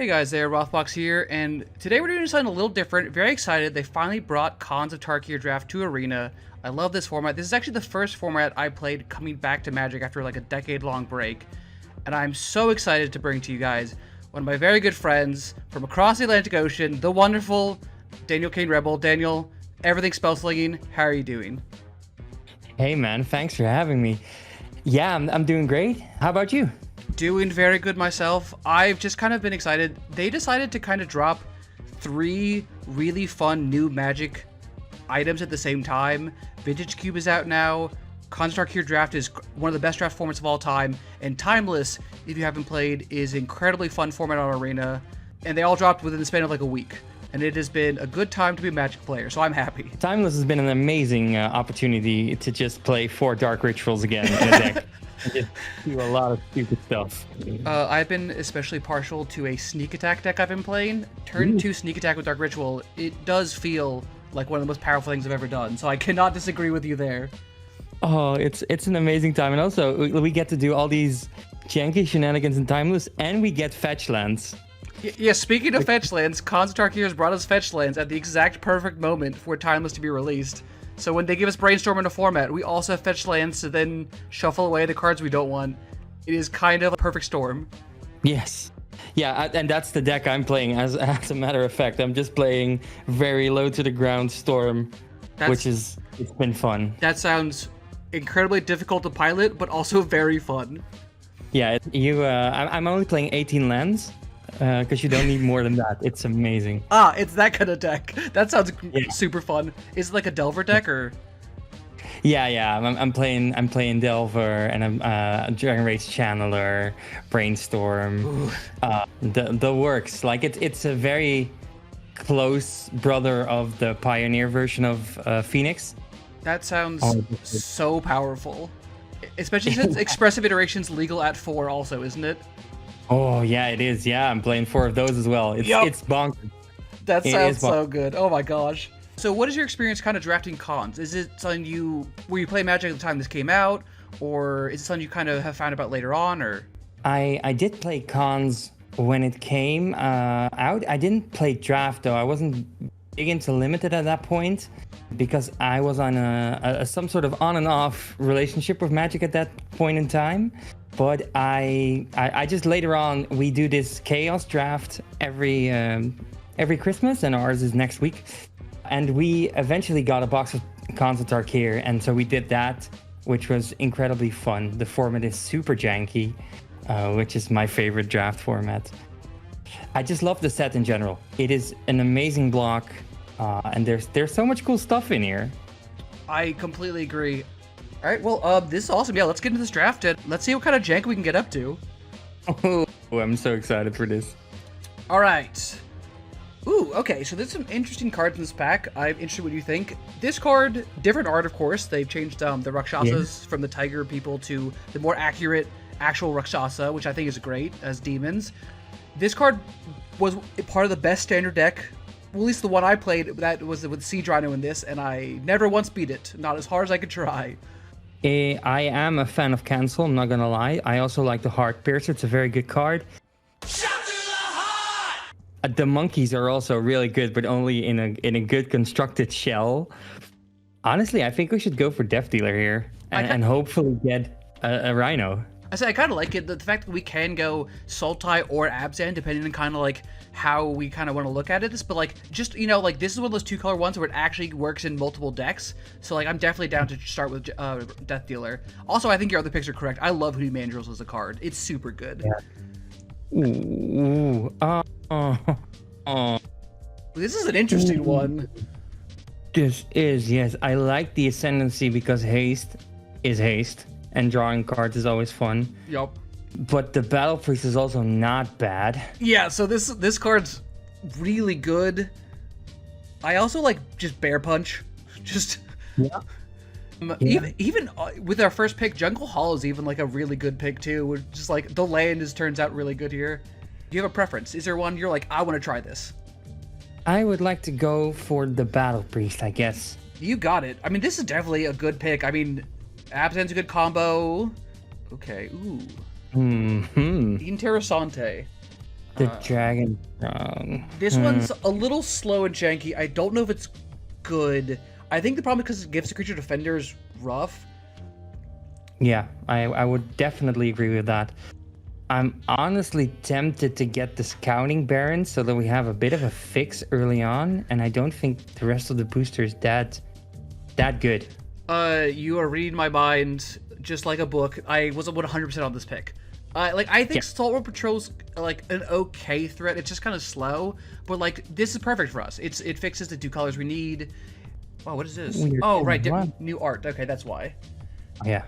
Hey guys there, Rothbox here, and today we're doing something a little different. Very excited, they finally brought Cons of Tarkir Draft to Arena. I love this format. This is actually the first format I played coming back to Magic after like a decade-long break. And I'm so excited to bring to you guys one of my very good friends from across the Atlantic Ocean, the wonderful Daniel Kane Rebel. Daniel, EverythingSpellSlinging, how are you doing? Hey man, thanks for having me. Yeah, I'm doing great. How about you? Doing very good myself. I've just kind of been excited. They decided to kind of drop 3 really fun new Magic items at the same time. Vintage Cube is out now. Cons of Tarkir Draft is one of the best draft formats of all time. And Timeless, if you haven't played, is an incredibly fun format on Arena. And they all dropped within the span of like a week. And it has been a good time to be a Magic player, so I'm happy. Timeless has been an amazing opportunity to just play 4 Dark Rituals again in a deck. And just do a lot of stupid stuff. I've been especially partial to a Sneak Attack deck I've been playing. Turn 2 Sneak Attack with Dark Ritual, it does feel like one of the most powerful things I've ever done, so I cannot disagree with you there. Oh, it's an amazing time. And also, we get to do all these janky shenanigans in Timeless, and we get fetchlands. Yeah, speaking of fetchlands, Cons of Tarkir has brought us fetchlands at the exact perfect moment for Timeless to be released. So when they give us Brainstorm in a format, we also have fetchlands to then shuffle away the cards we don't want. It is kind of a perfect storm. Yes. Yeah, and that's the deck I'm playing, as a matter of fact. I'm just playing very low to the ground Storm, it's been fun. That sounds incredibly difficult to pilot, but also very fun. Yeah, I'm only playing 18 lands. Because you don't need more than that. It's amazing. Ah, it's that kind of deck. That sounds super fun. Is it like a Delver deck or? Yeah. I'm playing Delver, and I'm Dragon Rage Channeler, Brainstorm, the works. Like it's a very close brother of the Pioneer version of Phoenix. That sounds so powerful, especially since Expressive Iteration's legal at 4, also, isn't it? Oh yeah, it is. Yeah, I'm playing 4 of those as well. It's bonkers. That sounds so good. Oh my gosh. So what is your experience kind of drafting cons? Is it something were you playing Magic at the time this came out, or is it something you kind of have found about later on, or? I did play cons when it came out. I didn't play draft though. I wasn't big into limited at that point because I was on some sort of on and off relationship with Magic at that point in time. But I just later on, we do this chaos draft every Christmas, and ours is next week. And we eventually got a box of Cons of Tarkir, and so we did that, which was incredibly fun. The format is super janky, which is my favorite draft format. I just love the set in general. It is an amazing block, and there's so much cool stuff in here. I completely agree. All right, well, this is awesome. Yeah, let's get into this draft and let's see what kind of jank we can get up to. Oh, I'm so excited for this. All right. Ooh, okay, so there's some interesting cards in this pack. I'm interested what you think. This card, different art, of course. They've changed the Rakshasas from the Tiger people to the more accurate actual Rakshasa, which I think is great as demons. This card was part of the best standard deck. Well, at least the one I played, that was with Siege Rhino in this, and I never once beat it. Not as hard as I could try. I am a fan of Cancel, I'm not gonna lie. I also like the Heart Piercer, it's a very good card. Shout to the heart! The monkeys are also really good, but only in a good constructed shell. Honestly, I think we should go for Death Dealer here, and hopefully get a Rhino. I say I kind of like it. The fact that we can go Sultai or Abzan, depending on kind of like how we kind of want to look at it. But like, just, you know, like this is one of those 2-color ones where it actually works in multiple decks. So like, I'm definitely down to start with Death Dealer. Also, I think your other picks are correct. I love Hoodie Mandrills as a card. It's super good. Yeah. Ooh. This is an interesting one. This is, yes. I like the Ascendancy because haste is haste. And drawing cards is always fun. Yup. But the Battle Priest is also not bad. Yeah, so this card's really good. I also like just Bear Punch. Just even with our first pick, Jungle Hall is even like a really good pick too. Just like the land turns out really good here. Do you have a preference? Is there one you're like, I want to try this? I would like to go for the Battle Priest, I guess. You got it. I mean, this is definitely a good pick. I mean, Abzan's a good combo. Okay, ooh. Mm-hmm. Interessante. The Dragon Strong. This one's a little slow and janky. I don't know if it's good. I think the problem is because it gives the creature defenders rough. Yeah, I would definitely agree with that. I'm honestly tempted to get the Scouting Baron so that we have a bit of a fix early on, and I don't think the rest of the booster is that good. You are reading my mind just like a book. I wasn't 100% on this pick. I think Saltworm Patrol's like an okay threat. It's just kind of slow, but like this is perfect for us. It fixes the 2 colors we need. Wow, what is this? Weird. Oh, right, new art. Okay, that's why. Yeah.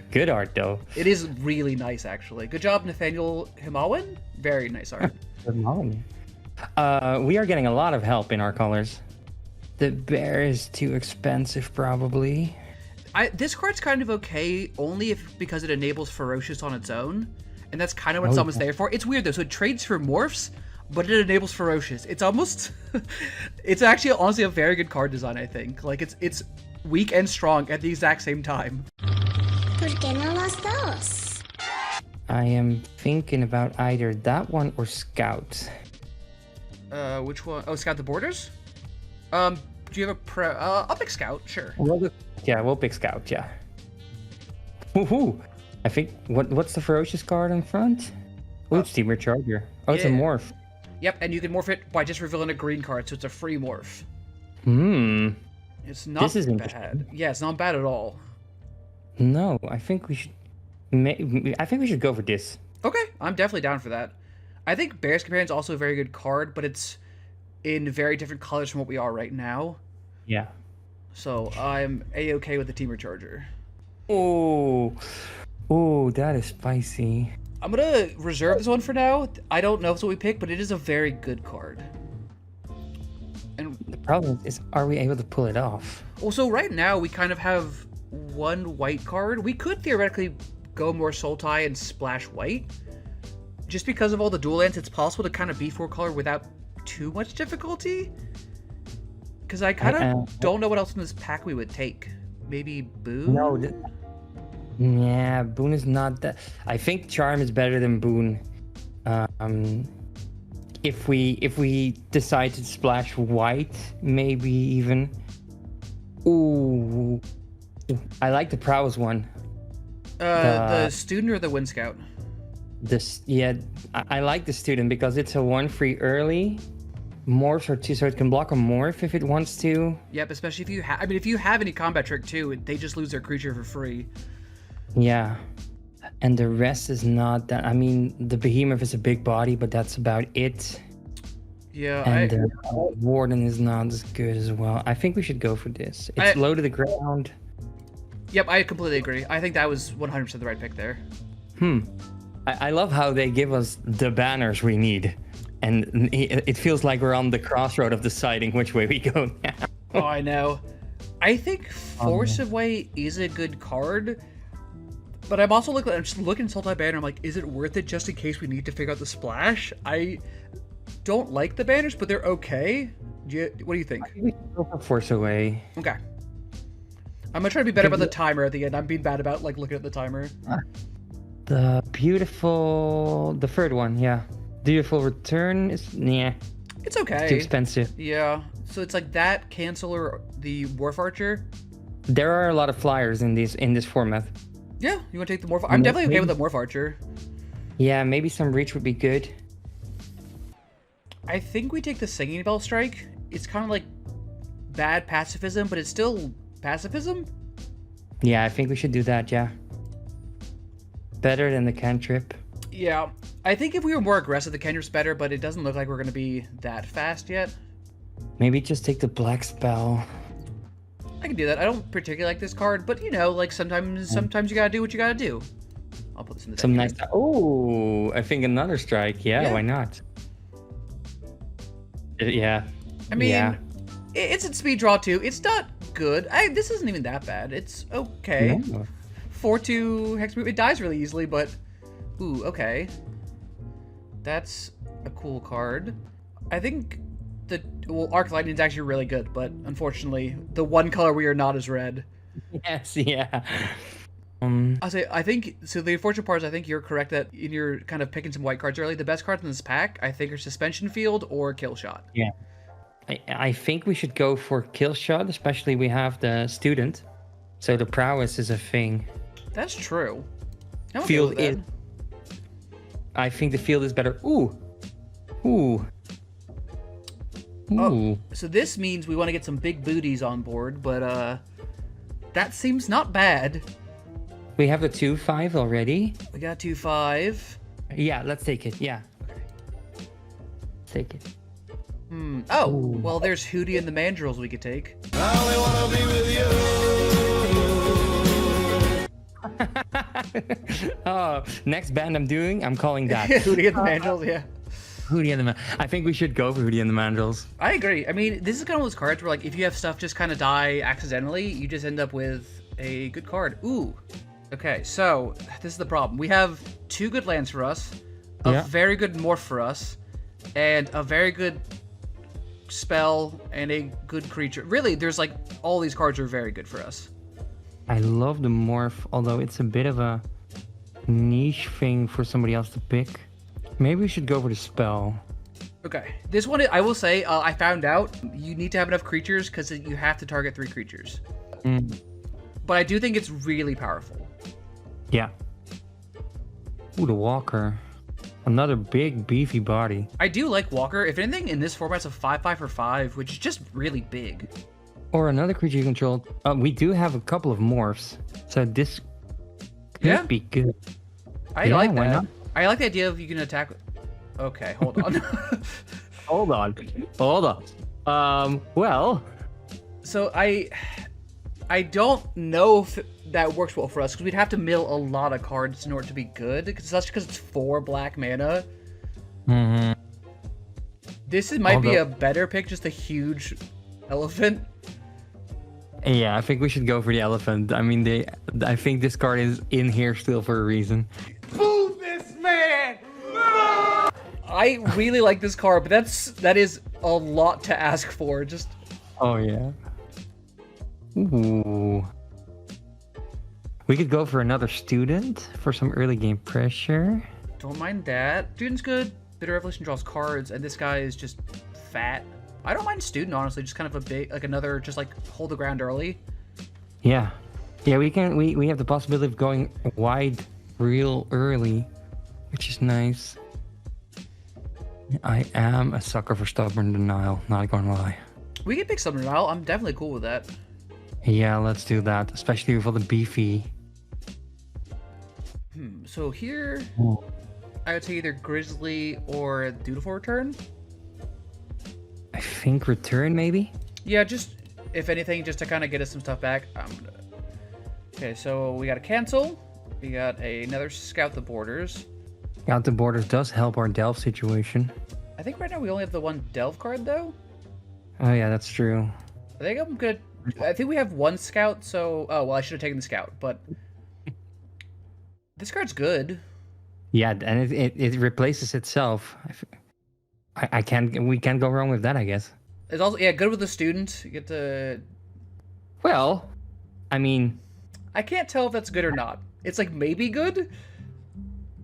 Good art, though. It is really nice, actually. Good job, Nathaniel Himawan. Very nice art. We are getting a lot of help in our colors. The bear is too expensive, probably. This card's kind of okay, only because it enables Ferocious on its own, and that's kind of what it's almost there for. It's weird, though. So it trades for Morphs, but it enables Ferocious. It's almost... it's actually, honestly, a very good card design, I think. Like, it's weak and strong at the exact same time. ¿Por qué no los dos? I am thinking about either that one or Scout. Which one? Oh, Scout the Borders? Do you have a I'll pick Scout, sure. We'll pick Scout, yeah. Woohoo! I think, what's the Ferocious card in front? Oh, it's Steamer Charger. Oh, it's a morph. Yep, and you can morph it by just revealing a green card, so it's a free morph. It's not this is bad. Yeah, it's not bad at all. No, I think we should. I think we should go for this. Okay, I'm definitely down for that. I think Bear's Companion is also a very good card, but it's in very different colors from what we are right now. Yeah. So I'm a-okay with the Teamer Charger. Oh, that is spicy. I'm gonna reserve this one for now. I don't know if it's what we pick, but it is a very good card. And the problem is, are we able to pull it off? Well, so right now we kind of have one white card. We could theoretically go more Sultai and splash white. Just because of all the dual lands, it's possible to kind of be 4-color without too much difficulty. Because I kind of don't know what else in this pack we would take. Maybe Boon? No. Yeah, Boon is not that. I think Charm is better than Boon. If we decide to splash white, maybe even. Ooh. I like the Prowess one. The Student or the Wind Scout? I like the Student because it's a 1-free early. Morphs or 2, so it can block a morph if it wants to. Yep, especially if you have... I mean, if you have any combat trick, too, they just lose their creature for free. Yeah. And the rest is not that... I mean, the Behemoth is a big body, but that's about it. Yeah, and the Warden is not as good as well. I think we should go for this. It's low to the ground. Yep, I completely agree. I think that was 100% the right pick there. I love how they give us the banners we need. And it feels like we're on the crossroad of deciding which way we go now. Oh, I know. I think Force of Way is a good card. But I'm also looking at Sultai Banner. I'm like, is it worth it just in case we need to figure out the splash? I don't like the banners, but they're okay. What do you think? We can go for Force Away. Okay. I'm gonna try to be better about the timer at the end. I'm being bad about like looking at the timer. The third one, yeah. Beautiful Return is it's okay. Too expensive. Yeah. So it's like that, cancel, or the Wharf Archer. There are a lot of flyers in this format. Yeah, you want to take the Morph? I'm definitely okay with the Morph Archer. Yeah, maybe some reach would be good. I think we take the Singing Bell Strike. It's kind of like bad pacifism, but it's still pacifism. Yeah, I think we should do that, yeah. Better than the cantrip. Yeah, I think if we were more aggressive, the cantrip's better, but it doesn't look like we're going to be that fast yet. Maybe just take the Black Spell. I can do that. I don't particularly like this card, but you know, like sometimes you gotta do what you gotta do. I'll put this in the deck. Some nice. Oh, I think another strike. Yeah, why not? Yeah. I mean, it's a speed draw too. It's not good. This isn't even that bad. It's okay. No. 4/2 hex move. It dies really easily, but ooh, okay. That's a cool card. I think Arc Lightning is actually really good, but unfortunately, the one color we are not is red. Yes, yeah. I think so. The unfortunate part is I think you're correct that in your kind of picking some white cards early. The best cards in this pack, I think, are Suspension Field or Kill Shot. Yeah. I think we should go for Kill Shot, especially we have the student. So the prowess is a thing. That's true. I'm okay Field with that. is. I think the field is better. Ooh. Ooh. Ooh. So this means we want to get some big booties on board, but that seems not bad. We have the 2/5 already. We got 2/5. Yeah, let's take it. Yeah. Take it. Oh, Ooh. well, there's Hootie and the Mandrills we could take. I only wanna be with you. Oh, next band I'm calling that. Hootie and the Mandrills, yeah. Hootie and the I think we should go for Hootie and the Mandrills. I agree. I mean, this is kind of one of those cards where, like, if you have stuff just kind of die accidentally, you just end up with a good card. Ooh. Okay, so this is the problem. We have 2 good lands for us, a very good morph for us, and a very good spell and a good creature. Really, there's like all these cards are very good for us. I love the morph, although it's a bit of a niche thing for somebody else to pick. Maybe we should go for the spell. Okay, this one I will say I found out you need to have enough creatures because you have to target 3 creatures. But I do think it's really powerful. Yeah. Ooh, the Walker. Another big, beefy body. I do like Walker. If anything, in this format, it's a 5/5 for 5, which is just really big. Or another creature you control. We do have a couple of morphs, so this could be good. I Yeah, like why that. not? I like the idea of you can attack. Okay, hold on. Hold on. Well. So I don't know if that works well for us because we'd have to mill a lot of cards in order to be good. That's because it's 4 black mana. This might be a better pick, just a huge elephant. Yeah, I think we should go for the elephant. I mean, I think this card is in here still for a reason. Move this man! I really like this card, but that is a lot to ask for. Just Oh yeah. Ooh. We could go for another student for some early game pressure. don't mind that. Student's good. Bitter Revolution draws cards, and this guy is just fat. I don't mind Student, honestly. Just kind of a big, like another, just like hold the ground early. Yeah. Yeah, we have the possibility of going wide real early, which is nice. I am a sucker for Stubborn Denial, not gonna lie. We can pick Stubborn Denial. I'm definitely cool with that. Yeah, let's do that, especially for the beefy. So here, I would say either Grizzly or Dutiful Return. I think Return, maybe? Yeah, just, if anything, just to kind of get us some stuff back. Okay, so we got a Cancel. We got another Scout the Borders. Scout the Borders does help our Delve situation. I think right now we only have the one Delve card, though. Oh yeah, that's true. I think I'm good. I think we have one Scout, so... Oh, well, I should have taken the Scout, but... This card's good. Yeah, and it replaces itself. We can't go wrong with that, I guess. It's also, yeah, good with the Student. You get to... Well, I mean... I can't tell if that's good or not. It's like maybe good?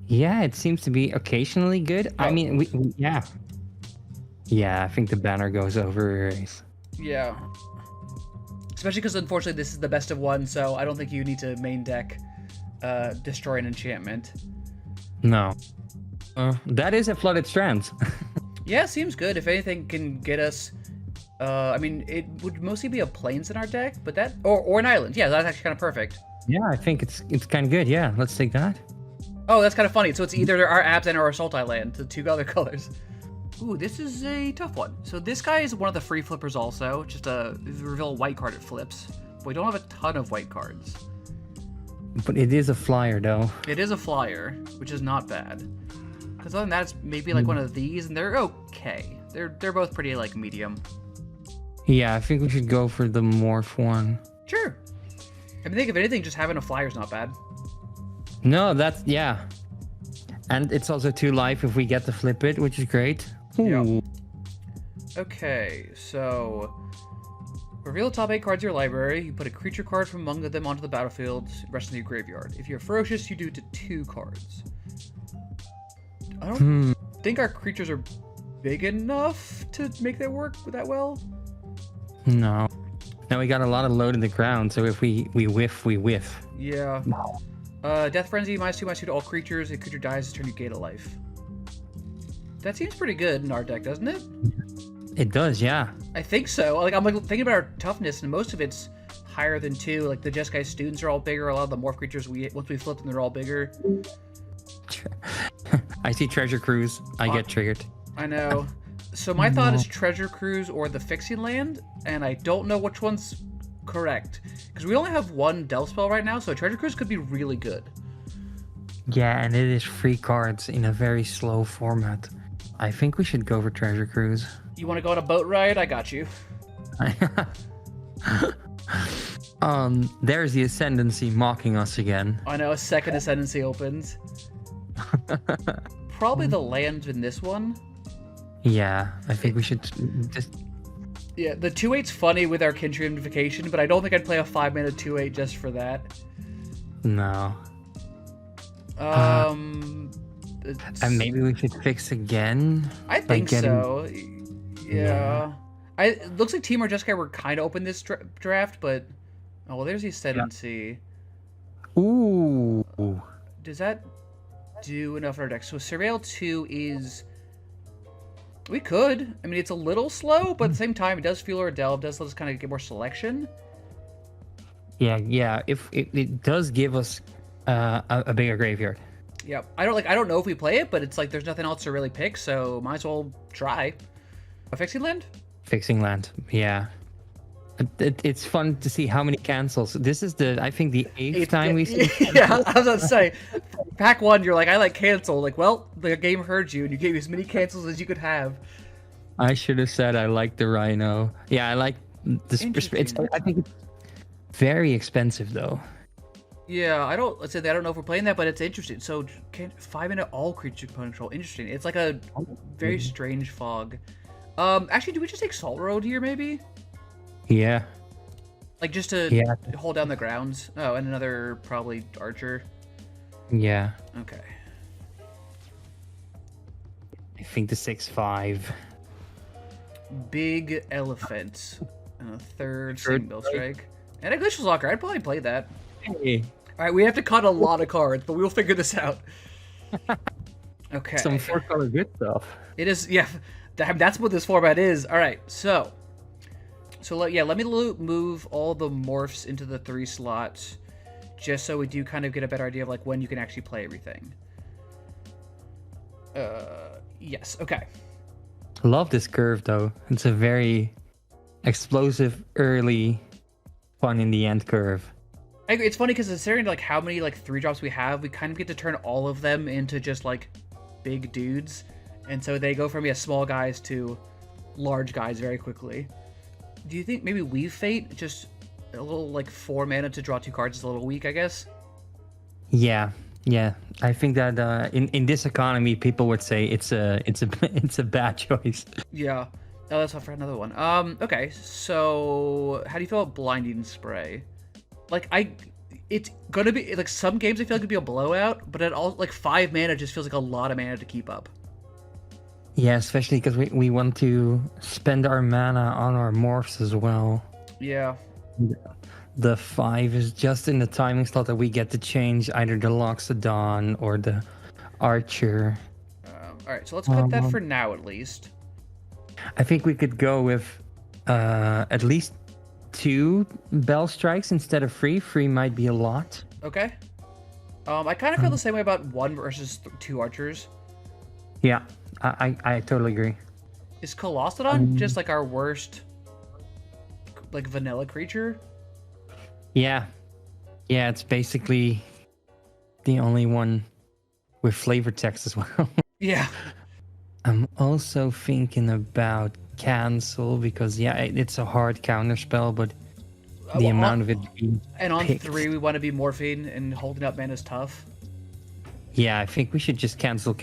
Yeah, it seems to be occasionally good. I mean, yeah. Yeah, I think the banner goes over Erase. Yeah. Especially because, unfortunately, this is the best of one, so I don't think you need to main deck destroy an enchantment. No. That is a Flooded Strands. Yeah, seems good. If anything can get us... I mean, it would mostly be a Plains in our deck, but that... Or an island. Yeah, that's actually kind of perfect. Yeah, I think it's kind of good. Yeah, let's take that. Oh, that's kind of funny. So it's either our Abzan or our Assault Island, the 2 other colors. Ooh, this is a tough one. So this guy is one of the free flippers also. Just if you reveal a white card, it flips. But we don't have a ton of white cards. But it is a flyer, though. It is a flyer, which is not bad. Because other than that, it's maybe like one of these, and they're okay. They're both pretty, like, medium. Yeah, I think we should go for the Morph one. Sure. I mean, think if anything, just having a flyer is not bad. No, that's... Yeah. And it's also 2 life if we get to flip it, which is great. Ooh. Okay, so Reveal the top 8 cards of your library. You put a creature card from among them onto the battlefield, rest in your graveyard. If you're ferocious, you do it to 2 cards. I don't think our creatures are big enough to make that work that well. No. Now we got a lot of load in the ground, so if we whiff, we whiff. Yeah. Death Frenzy, -2/2 to all creatures. If a creature dies, turn you gain a life. That seems pretty good in our deck, doesn't it? It does, yeah. I think so. Like I'm like thinking about our toughness, and most of it's higher than 2. Like the Jeskai students are all bigger. A lot of the morph creatures once we flip them, they're all bigger. I see Treasure Cruise. I get triggered. I know. So my thought is Treasure Cruise or the Fixing Land, and I don't know which one's correct because we only have 1 Delve spell right now. So Treasure Cruise could be really good. Yeah, and it is free cards in a very slow format. I think we should go for Treasure Cruise. You want to go on a boat ride? I got you. There's the Ascendancy mocking us again. I know, a second Ascendancy opens. Probably the land in this one. Yeah, I think we should just... Yeah, the 2/8's funny with our Kindred Invocation, but I don't think I'd play a 5-mana 2/8 just for that. No. And maybe we should fix again? I think so. Yeah. It looks like Team or Jeskai were kind of open this draft, but... Oh, well, there's the Ascendancy. Ooh. Does that do enough in our deck? So Surveil 2 is... We could. I mean, it's a little slow, but at the same time, it does feel our delve. Does let us kind of get more selection. Yeah. If it does give us a bigger graveyard. Yep. I don't know if we play it, but it's like there's nothing else to really pick, so might as well try. A Fixing Land? Fixing Land, yeah. It's fun to see how many cancels. This is I think the 8th time we've seen. Yeah, I was about to say, pack 1, you're like, I like cancel. Like, well, the game heard you, and you gave as many cancels as you could have. I should have said I like the Rhino. Yeah, I like this. I think it's very expensive though. Yeah, let's say that I don't know if we're playing that, but it's interesting. So, 5-mana all creature component control. Interesting. It's like a very strange fog. Actually, do we just take Salt Road here, maybe? Yeah. Like, just to hold down the grounds? Oh, and another, probably, Archer. Yeah. Okay. I think the 6/5. Big Elephant. And a third Single Strike. And a Glacial Locker. I'd probably play that. Hey. Alright, we have to cut a lot of cards, but we'll figure this out. Okay. Some 4-color good stuff. It is, yeah. That's what this format is. Alright, so let me move all the morphs into the 3 slots, just so we do kind of get a better idea of like when you can actually play everything. Yes, okay. Love this curve though. It's a very explosive early, fun in the end curve. I agree. It's funny because considering like how many like 3-drops we have, we kind of get to turn all of them into just like big dudes, and so they go from small guys to large guys very quickly. Do you think maybe Weave Fate, just a little like 4 mana to draw 2 cards, is a little weak? I guess. Yeah. I think that in this economy, people would say it's a bad choice. Yeah. Oh, that's for another one. Okay. So, how do you feel about Blinding Spray? Like, it's gonna be like some games I feel like it'd be a blowout, but it all like 5 mana just feels like a lot of mana to keep up. Yeah, especially because we want to spend our mana on our morphs as well. Yeah. The 5 is just in the timing slot that we get to change either the Loxodon or the Archer. All right, so let's cut that for now at least. I think we could go with at least 2 Bell Strikes instead of 3. 3 might be a lot. Okay. I kind of feel the same way about 1 versus 2 Archers. Yeah, I totally agree. Is Colostodon just like our worst like vanilla creature? Yeah, it's basically the only one with flavor text as well. Yeah. I'm also thinking about cancel because it's a hard counter spell, but the amount of it being and on picked. 3 we want to be morphine and holding up mana is tough. Yeah, I think we should just cancel.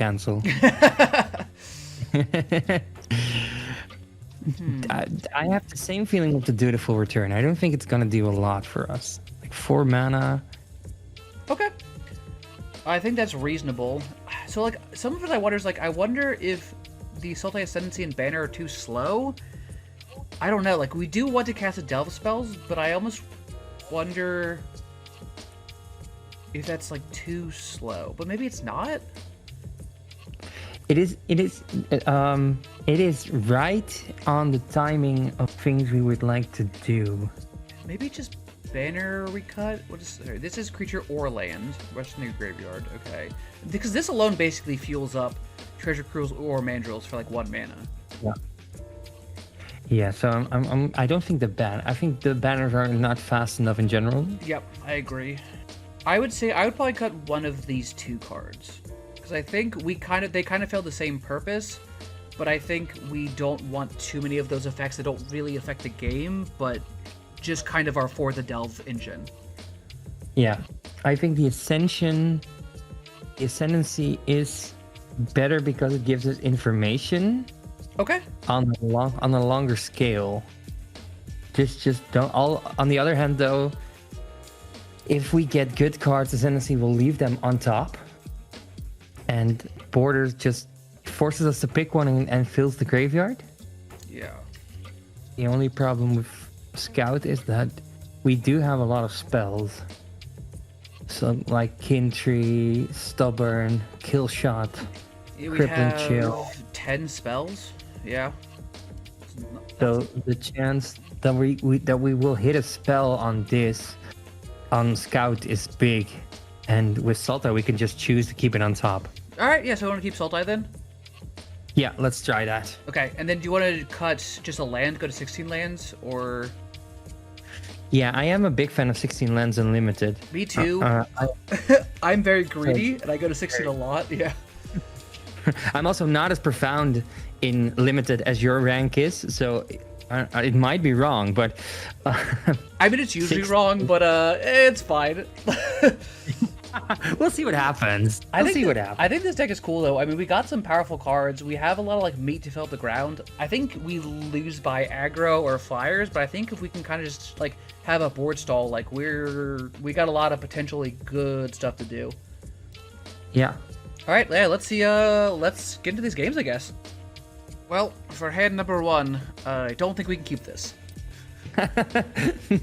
I have the same feeling with the Dutiful Return. I don't think it's gonna do a lot for us. Like 4 mana. Okay. I think that's reasonable. So, like, some of it I wonder is, like, I wonder if the Sultai Ascendancy and Banner are too slow. I don't know. Like, we do want to cast a Delve spells, but I almost wonder if that's, like, too slow. But maybe it's not? It is right on the timing of things we would like to do. Maybe just Banner recut? What is sorry, this is creature or land. Western New Graveyard, okay. Because this alone basically fuels up Treasure Cruise or Mandrills for like 1 mana. Yeah. Yeah, so I don't think I think the banners are not fast enough in general. Yep, I agree. I would say I would probably cut one of these 2 cards. Because I think they kind of fail the same purpose, but I think we don't want too many of those effects that don't really affect the game, but just kind of are for the Delve engine. Yeah, I think the Ascendancy is better because it gives us information. Okay. On a longer scale. Just don't. On the other hand, though, if we get good cards, Ascendancy will leave them on top, and Borders just forces us to pick one and fills the graveyard. Yeah. The only problem with Scout is that we do have a lot of spells. So like Kintree, Stubborn, Kill Shot, Crippling Chill. 10 spells? Yeah. So the chance that we will hit a spell on Scout is big. And with Sultai we can just choose to keep it on top. Alright, yeah, so we want to keep Sultai then? Yeah, let's try that. Okay, and then do you want to cut just a land, go to 16 lands, or... Yeah, I am a big fan of 16 lands unlimited. Me too. I'm very greedy, and I go to 16 a lot, yeah. I'm also not as profound in limited as your rank is, so it might be wrong, but... I mean, it's usually wrong, but it's fine. We'll see what happens. I think this deck is cool, though. I mean, we got some powerful cards. We have a lot of, like, meat to fill up the ground. I think we lose by aggro or flyers, but I think if we can kind of just, like, have a board stall, like, we got a lot of potentially good stuff to do. Yeah. All right, yeah, let's see. Let's get into these games, I guess. Well, for hand number 1, I don't think we can keep this.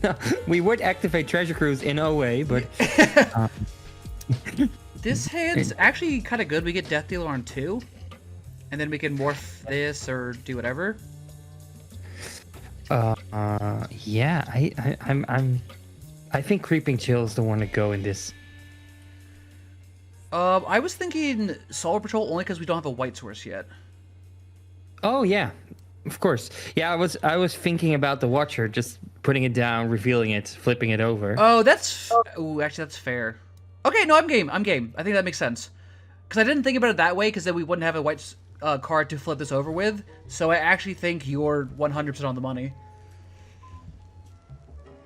No, we would activate Treasure Cruise in OA, but... This hand's actually kind of good. We get Death Dealer on 2, and then we can morph this or do whatever. Yeah, I think Creeping Chill is the one to go in this. I was thinking Solar Patrol only because we don't have a white source yet. Oh yeah, of course. Yeah, I was thinking about the Watcher, just putting it down, revealing it, flipping it over. Oh, actually that's fair. Okay, no, I'm game. I think that makes sense. Because I didn't think about it that way, because then we wouldn't have a white card to flip this over with. So I actually think you're 100% on the money.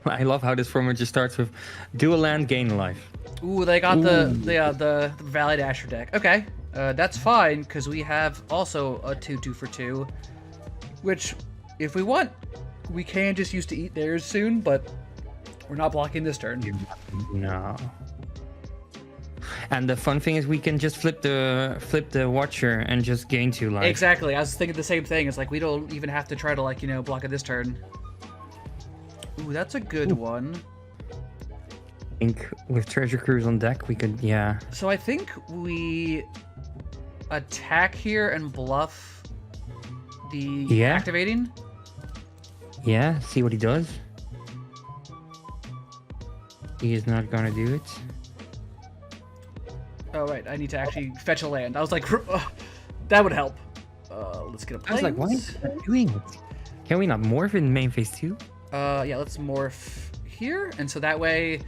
I love how this format just starts with do a land, gain a life. Ooh, they got the Valley Dasher deck. Okay, that's fine, because we have also a 2/2 for 2. Which, if we want, we can just use to eat theirs soon, but we're not blocking this turn. No. And the fun thing is we can just flip the Watcher and just gain 2 life. Exactly. I was thinking the same thing. It's like we don't even have to try to, like, block it this turn. Ooh, that's a good one. I think with Treasure Cruise on deck we could, yeah. So I think we attack here and bluff the activating. Yeah, see what he does. He is not gonna do it. Oh, right. I need to actually fetch a land. I was like, that would help. Let's get a plains. I was like, why is that doing it? Can we not morph in main phase 2? Yeah, let's morph here. And so that way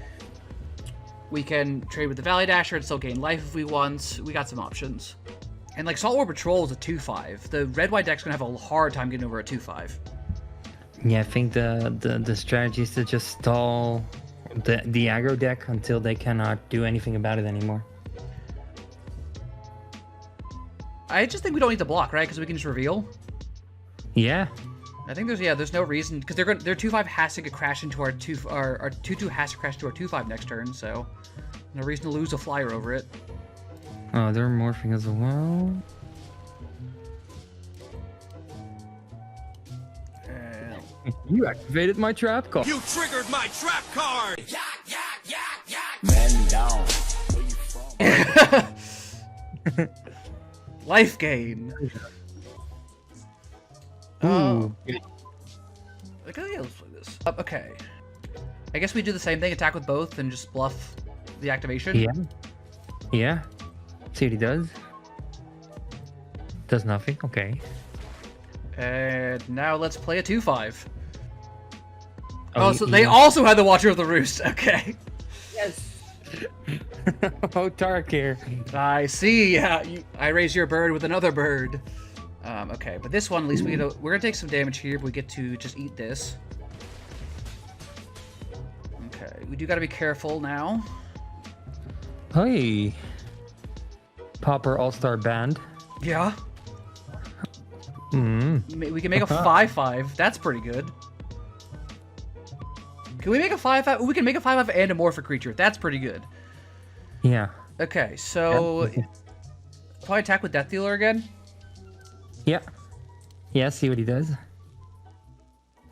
we can trade with the Valley Dasher and still gain life if we want. We got some options. And like Saltwater Patrol is a 2/5. The red-white deck's going to have a hard time getting over a 2/5. Yeah, I think the strategy is to just stall the aggro deck until they cannot do anything about it anymore. I just think we don't need to block, right? Because we can just reveal. Yeah. I think there's no reason because their 2/5 has to get crashed into our 2/2 has to crash into our 2/5 next turn, so no reason to lose a flyer over it. Oh, they're morphing as well. You activated my trap card. You triggered my trap card! Man down. Where you from? Life gain. Ooh. Okay, yeah, let's play this. Okay. I guess we do the same thing, attack with both, and just bluff the activation. Yeah. Yeah. See what he does. Does nothing. Okay. And now let's play a 2/5. Oh, So they also had the Watcher of the Roost. Okay. Yes. Oh, Tarkir. I see. Yeah, I raise your bird with another bird. Okay, but this one, at least we're gonna take some damage here, but we get to just eat this. Okay, we do gotta be careful now. Hey. Popper All-Star Band. Yeah. We can make a 5/5. That's pretty good. Can we make a 5/5? We can make a 5/5 and a morphic creature. That's pretty good. Yeah. Okay, so probably attack with Death Dealer again. Yeah. Yeah, see what he does.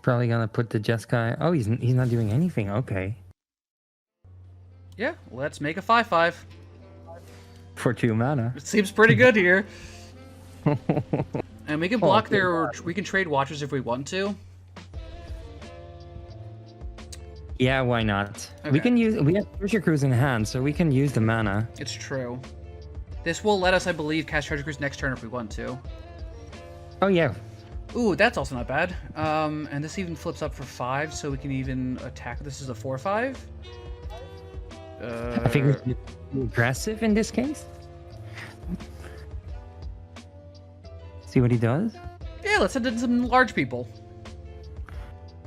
Probably gonna put the Jeskai. Oh, he's not doing anything. Okay. Yeah, let's make a 5/5. For 2 mana. It seems pretty good here. And we can block their. We can trade Watchers if we want to. Yeah, why not? Okay. We have Treasure Cruise in hand, so we can use the mana. It's true. This will let us, I believe, cast Treasure Cruise next turn if we want to. Oh yeah. Ooh, that's also not bad. And this even flips up for 5, so we can even attack. This is a 4/5. I think it's aggressive in this case. See what he does? Yeah, let's send in some large people.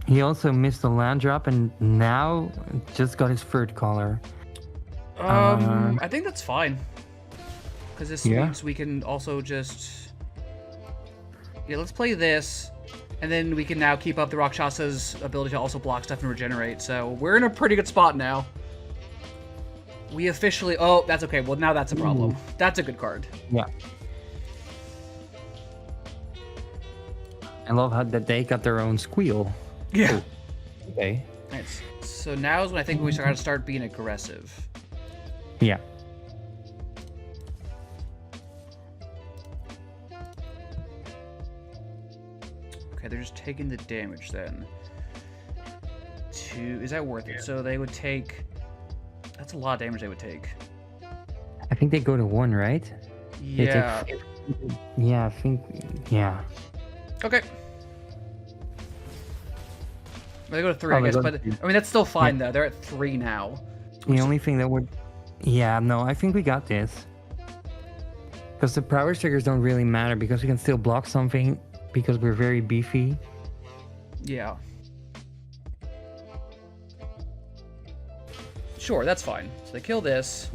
He also missed a land drop and now just got his third color. I think that's fine. Because this Yeah. means we can also just... Yeah, let's play this. And then we can now keep up the Rakshasa's ability to also block stuff and regenerate. So we're in a pretty good spot now. We officially... Oh, that's okay. Well, now that's a problem. That's a good card. Yeah. I love how that they got their own squeal. Yeah. Okay. Nice. So now is when I think we gotta start being aggressive. Yeah. Okay, they're just taking the damage then. Is that worth it? So they would take... That's a lot of damage they would take. I think they go to 1, right? They take Yeah. Yeah, I think. Yeah. Okay. They go to 3, Oh, I they guess, go but to 3. I mean that's still fine though. They're at 3 now. The only thing that would. Yeah, no, I think we got this. Because the power triggers don't really matter because we can still block something because we're very beefy. Yeah. Sure, that's fine. So they kill this.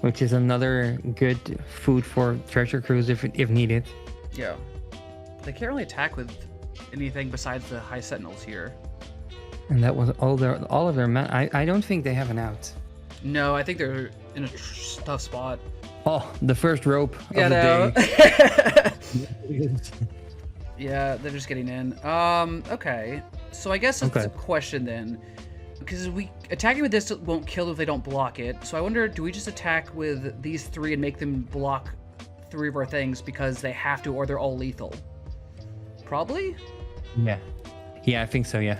Which is another good food for treasure cruise if needed. Yeah. They can't really attack with anything besides the high sentinels here. And that was all of their I don't think they have an out. No, I think they're in a tough spot. Oh, the first rope of Yeah, the day. Yeah, they're just getting in. Okay. So I guess that's a question then. Because attacking with this won't kill if they don't block it. So I wonder, do we just attack with these 3 and make them block 3 of our things because they have to, or they're all lethal? Probably? Yeah. Yeah, I think so, yeah.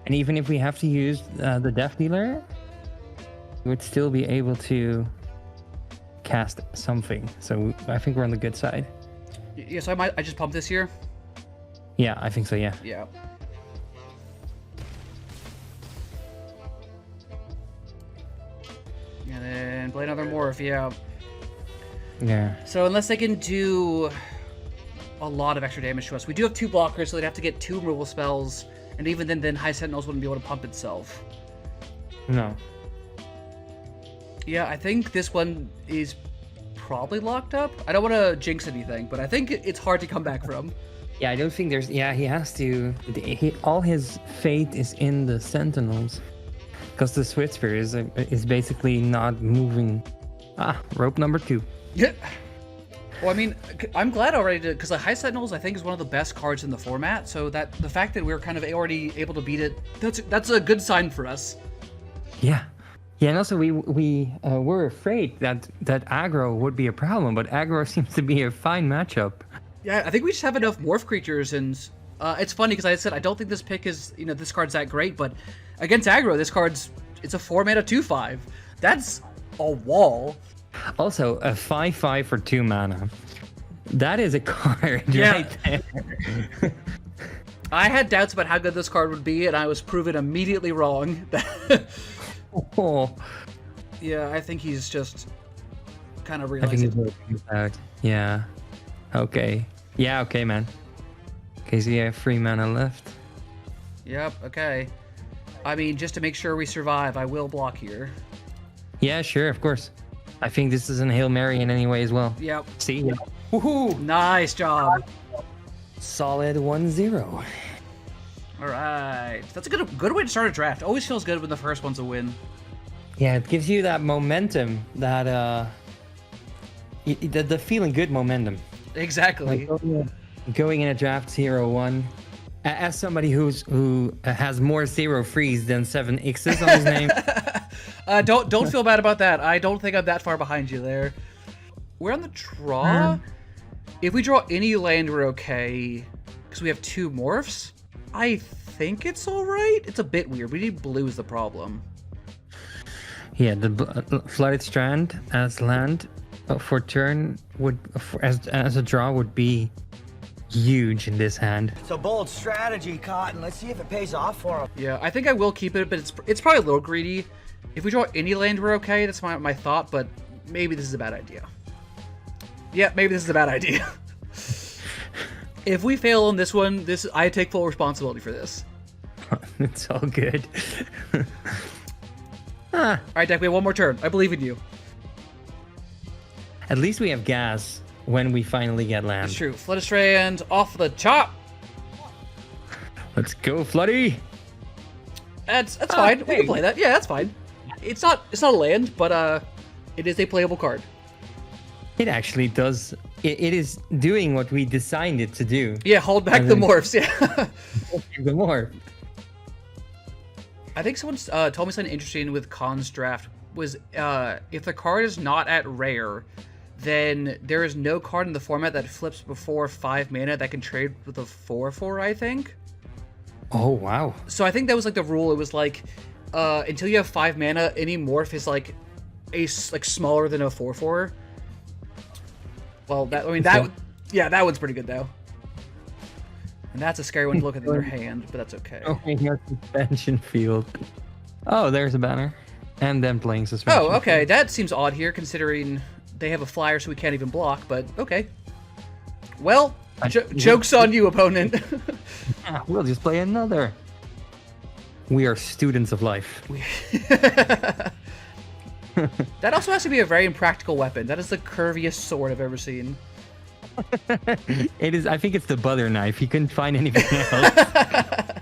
And even if we have to use the Death Dealer, we would still be able to cast something. So I think we're on the good side. Yeah, so I just pump this here? Yeah, I think so, yeah. Yeah. And then play another morph, yeah. Yeah. So unless they can do a lot of extra damage to us, we do have 2 blockers, so they'd have to get 2 removal spells, and even then High Sentinels wouldn't be able to pump itself. No. Yeah, I think this one is probably locked up. I don't want to jinx anything, but I think it's hard to come back from. Yeah, I don't think there's. Yeah, he has to. All his fate is in the Sentinels, because the Switzer is basically not moving. Rope number 2. Yeah. Well, I mean, I'm glad already because the High Sentinels I think is one of the best cards in the format. So that the fact that we're kind of already able to beat it, that's a good sign for us. Yeah. Yeah, and also we were afraid that aggro would be a problem, but aggro seems to be a fine matchup. Yeah, I think we just have enough morph creatures, and it's funny because I said I don't think this pick is, this card's that great, but against aggro, this it's a 4-mana 2/5. That's a wall. Also, a 5/5 for 2 mana. That is a card right there. I had doubts about how good this card would be, and I was proven immediately wrong. Oh. Yeah, I think he's just kind of I realizing. think he's working it out. Yeah. Okay. Yeah, okay, man. Okay, so you have 3 mana left. Yep, okay. I mean, just to make sure we survive, I will block here. Yeah, sure, of course. I think this is an Hail Mary in any way as well. Yep. See? Yeah. Woohoo! Nice job. Solid 1-0. All right. That's a good way to start a draft. Always feels good when the first one's a win. Yeah, it gives you that momentum, that the feeling good momentum. Exactly. Like going in a draft 0-1. As somebody who has more 0-3s than 7 X's on his name. Don't feel bad about that. I don't think I'm that far behind you there. We're on the draw. If we draw any land, we're okay. Because we have 2 morphs. I think it's all right. It's a bit weird. We need blue is the problem. Yeah, the Flooded Strand as land for turn as a draw would be huge in this hand. It's a bold strategy, Cotton. Let's see if it pays off for him. Yeah, I think I will keep it, but it's probably a little greedy. If we draw any land, we're okay. That's my thought, but maybe this is a bad idea. Yeah, maybe this is a bad idea. If we fail on this one, I take full responsibility for this. It's all good. All right, Deck, we have one more turn. I believe in you. At least we have gas when we finally get land. It's true. Flooded Strand off the top. Let's go, Floody. That's fine. We can play that. Yeah, that's fine. It's not a land, but it is a playable card. It actually does. It is doing what we designed it to do. Yeah, hold back the morphs. Yeah. The morph. I think someone told me something interesting with Khan's draft was if the card is not at rare, then there is no card in the format that flips before 5 mana that can trade with a 4/4, I think. Oh, wow. So I think that was like the rule. It was like until you have 5 mana, any morph is like smaller than a 4/4. Well, that one's pretty good though. And that's a scary one to look at in their hand, but that's okay. Oh, we have suspension field. Oh, there's a banner. And then playing suspension. Oh, okay. That seems odd here, considering they have a flyer, so we can't even block, but okay. Well, joke's on you, opponent. Yeah, we'll just play another. We are students of life. That also has to be a very impractical weapon. That is the curviest sword I've ever seen. It is. I think it's the butter knife. You couldn't find anything else.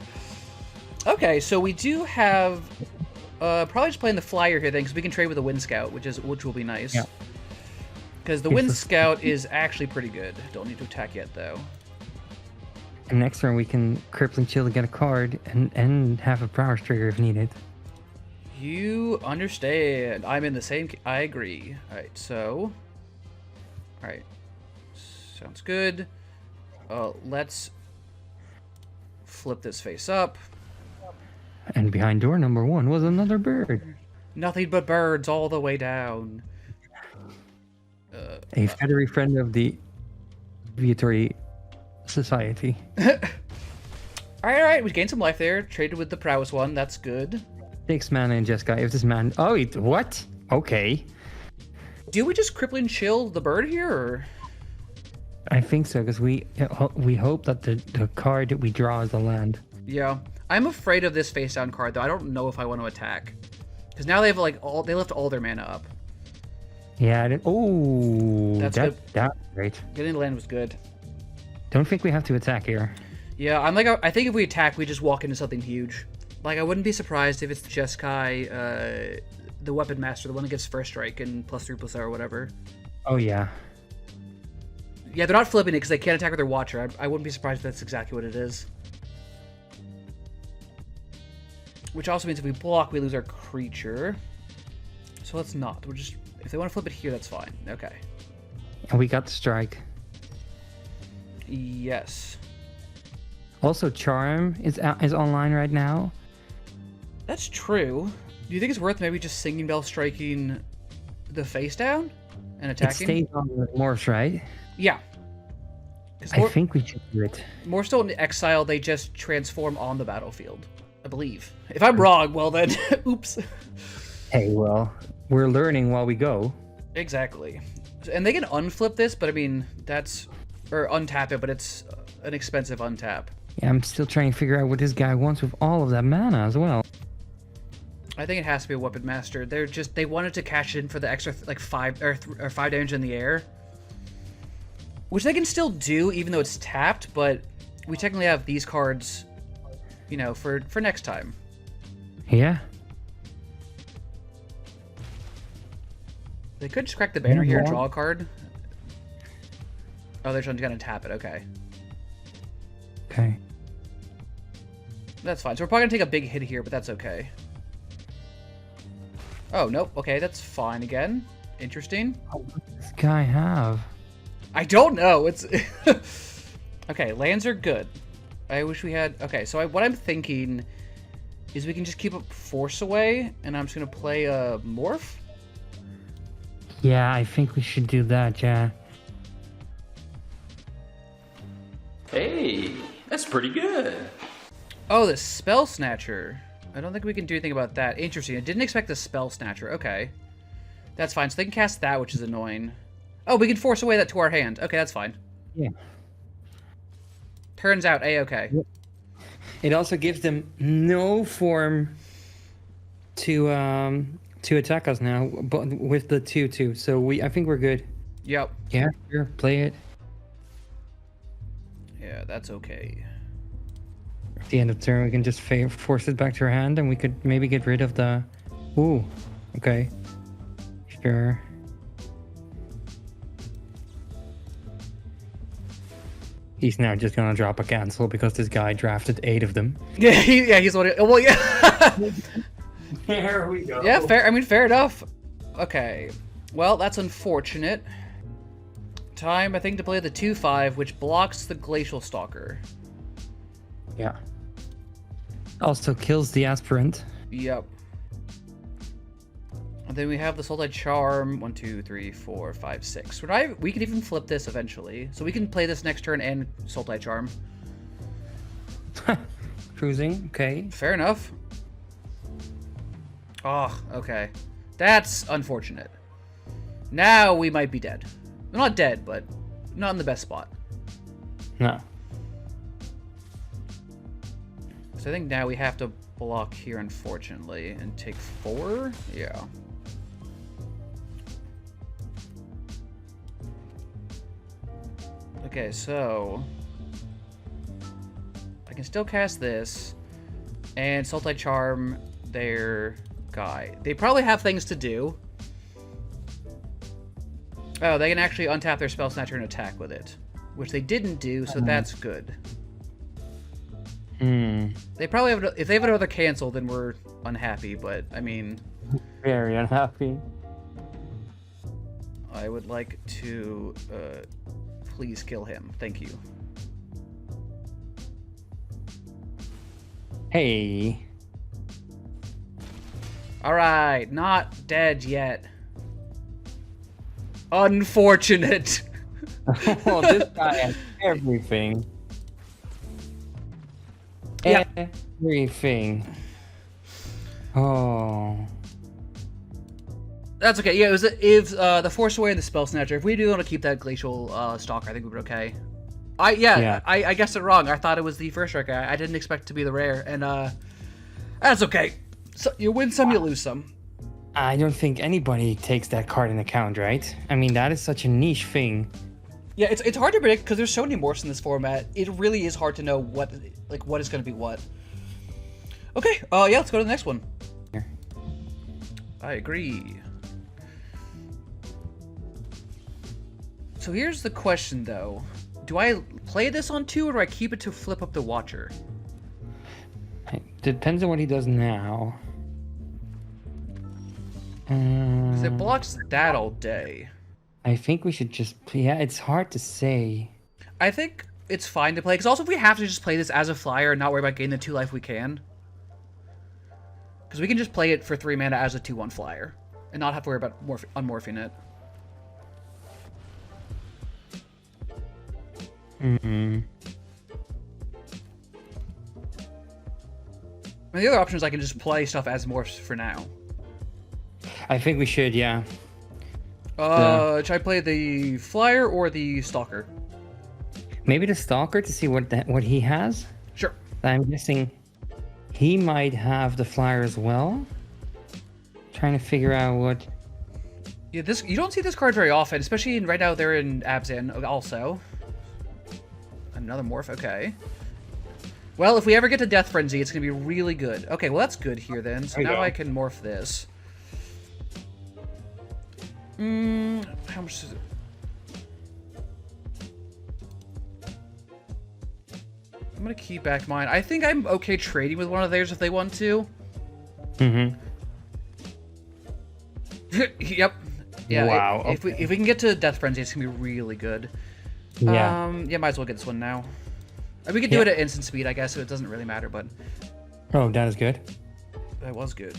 Okay, so we do have probably just playing the flyer here then, because we can trade with the Wind Scout, which will be nice. Yeah. Because the Wind Scout is actually pretty good. Don't need to attack yet though. And next turn we can Crippling Chill to get a card and have a Prowess trigger if needed. You understand. I'm in the same... I agree. Alright, so... Alright. Sounds good. Let's flip this face up. And behind door number 1 was another bird. Nothing but birds all the way down. A feathery friend of the Aviatory Society. Alright, we gained some life there. Traded with the prowess one. That's good. 6 mana in Jeskai. If this man... Oh, what? Okay. Do we just crippling chill the bird here, or...? I think so, because we hope that the card that we draw is the land. Yeah. I'm afraid of this face down card, though. I don't know if I want to attack. Because now they have, they left all their mana up. Yeah. Oh, That's that's good. that's great. Getting the land was good. Don't think we have to attack here. Yeah, I think if we attack, we just walk into something huge. Like, I wouldn't be surprised if it's the Jeskai, the Weapon Master, the one that gets first strike and +3/+0 or whatever. Oh yeah. Yeah, they're not flipping it because they can't attack with their Watcher. I wouldn't be surprised if that's exactly what it is. Which also means if we block, we lose our creature. So let's not. We're just... If they want to flip it here, that's fine. Okay. And we got the strike. Yes. Also, Charm is online right now. That's true. Do you think it's worth maybe just Singing Bell striking the face down and attacking? It stays on the morphs, right? Yeah. I think we should do it. More still in exile, they just transform on the battlefield, I believe. If I'm wrong, well then, oops. Hey, well, we're learning while we go. Exactly. And they can unflip this, but I mean, that's... Or untap it, but it's an expensive untap. Yeah, I'm still trying to figure out what this guy wants with all of that mana as well. I think it has to be a Weapon Master. They wanted to cash in for the extra, like, 5 damage in the air. Which they can still do, even though it's tapped, but we technically have these cards, you know, for next time. Yeah. They could just crack the banner here and draw a card. Oh, they're trying to kind of tap it. Okay. Okay. That's fine. So we're probably going to take a big hit here, but that's okay. Oh, nope. Okay, that's fine again. Interesting. What does this guy have? I don't know. It's... Okay, lands are good. I wish we had... Okay, so what I'm thinking is we can just keep a Force away, and I'm just going to play a Morph. Yeah, I think we should do that, yeah. Hey, that's pretty good. Oh, the Spell Snatcher. I don't think we can do anything about that. Interesting. I didn't expect the Spell Snatcher. Okay. That's fine. So they can cast that, which is annoying. Oh, we can force away that to our hand. Okay, that's fine. Yeah. Turns out A-okay. Yep. It also gives them no form to attack us now, but with the 2/2. So I think we're good. Yep. Yeah, sure. Play it. Yeah, that's okay. At the end of turn, we can just force it back to our hand, and we could maybe get rid of the... Ooh, okay. Sure. He's now just gonna drop a cancel because this guy drafted 8 of them. Yeah, he's one. Well, yeah. There we go. Yeah, fair. I mean, fair enough. Okay. Well, that's unfortunate. Time, I think, to play the 2/5, which blocks the Glacial Stalker. Yeah. Also kills the aspirant. Yep. And then we have the Sultai Charm. 1, 2, 3, 4, 5, 6. We can even flip this eventually. So we can play this next turn and Sultai Charm. Cruising, okay. Fair enough. Oh, okay. That's unfortunate. Now we might be dead. Well, not dead, but not in the best spot. No. So I think now we have to block here, unfortunately, and take 4? Yeah. Okay, so... I can still cast this, and Sultai Charm their guy. They probably have things to do. Oh, they can actually untap their Spell Snatcher and attack with it, which they didn't do, so that's good. They probably have... If they have another cancel, then we're unhappy, but, I mean... Very unhappy. I would like to, please kill him. Thank you. Hey. Alright, not dead yet. Unfortunate. Oh, this guy has everything. Yeah. Everything. Oh. That's okay. Yeah, it was the Force Away and the Spell Snatcher. If we do want to keep that Glacial Stalker, I think we'd be okay. I guessed it wrong. I thought it was the first strike. I didn't expect it to be the rare, and that's okay. So you win some, you lose some. I don't think anybody takes that card in account, right? I mean, that is such a niche thing. Yeah, it's hard to predict because there's so many morphs in this format. It really is hard to know what is going to be what. Okay, yeah, let's go to the next one. Here. I agree. So here's the question, though. Do I play this on 2, or do I keep it to flip up the Watcher? It depends on what he does now. 'Cause it blocks that all day. I think we should just... Yeah, it's hard to say. I think it's fine to play, because also if we have to just play this as a flyer and not worry about getting the 2 life, we can. Because we can just play it for 3 mana as a 2/1 flyer, and not have to worry about unmorphing it. Mm-hmm. And the other option is I can just play stuff as morphs for now. I think we should, yeah. Should I play the flyer or the stalker? Maybe the Stalker to see what he has? Sure. I'm guessing he might have the flyer as well. Trying to figure out what... Yeah, you don't see this card very often, especially right now they're in Abzan also. Another morph, okay. Well, if we ever get to Death Frenzy, it's going to be really good. Okay, well that's good here then. So now I can morph this. How much is it? I'm going to keep back mine. I think I'm okay trading with one of theirs if they want to. Mm-hmm. Yep. Yeah, Wow. If we can get to Death Frenzy, it's going to be really good. Yeah. Yeah, might as well get this one now. We could do it at instant speed, I guess, so it doesn't really matter, but Oh, that is good. that was good.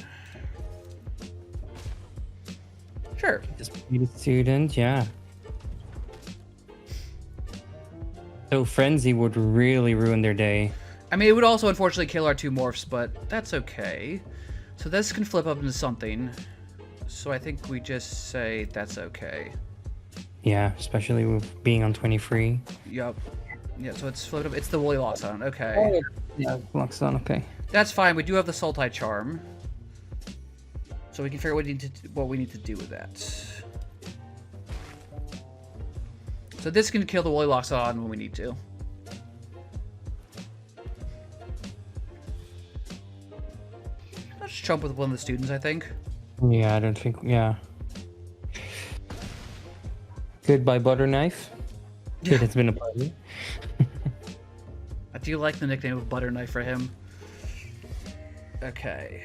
Sure. Just be the student, yeah. So Frenzy would really ruin their day. I mean, it would also unfortunately kill our 2 morphs, but that's okay. So this can flip up into something. So I think we just say that's okay. Yeah, especially with being on 23. Yup. Yeah, so it's flipped up. It's the Woolly Loxodon. Okay. Yeah, locks on, okay. That's fine. We do have the Sultai Charm. So we can figure out what we need to do with that. So this can kill the Woolly Loxodon when we need to. Let's jump with one of the students, I think. Yeah, I don't think, yeah. Goodbye, Butter Knife. Yeah. It's been a party. I do like the nickname of Butter Knife for him. Okay.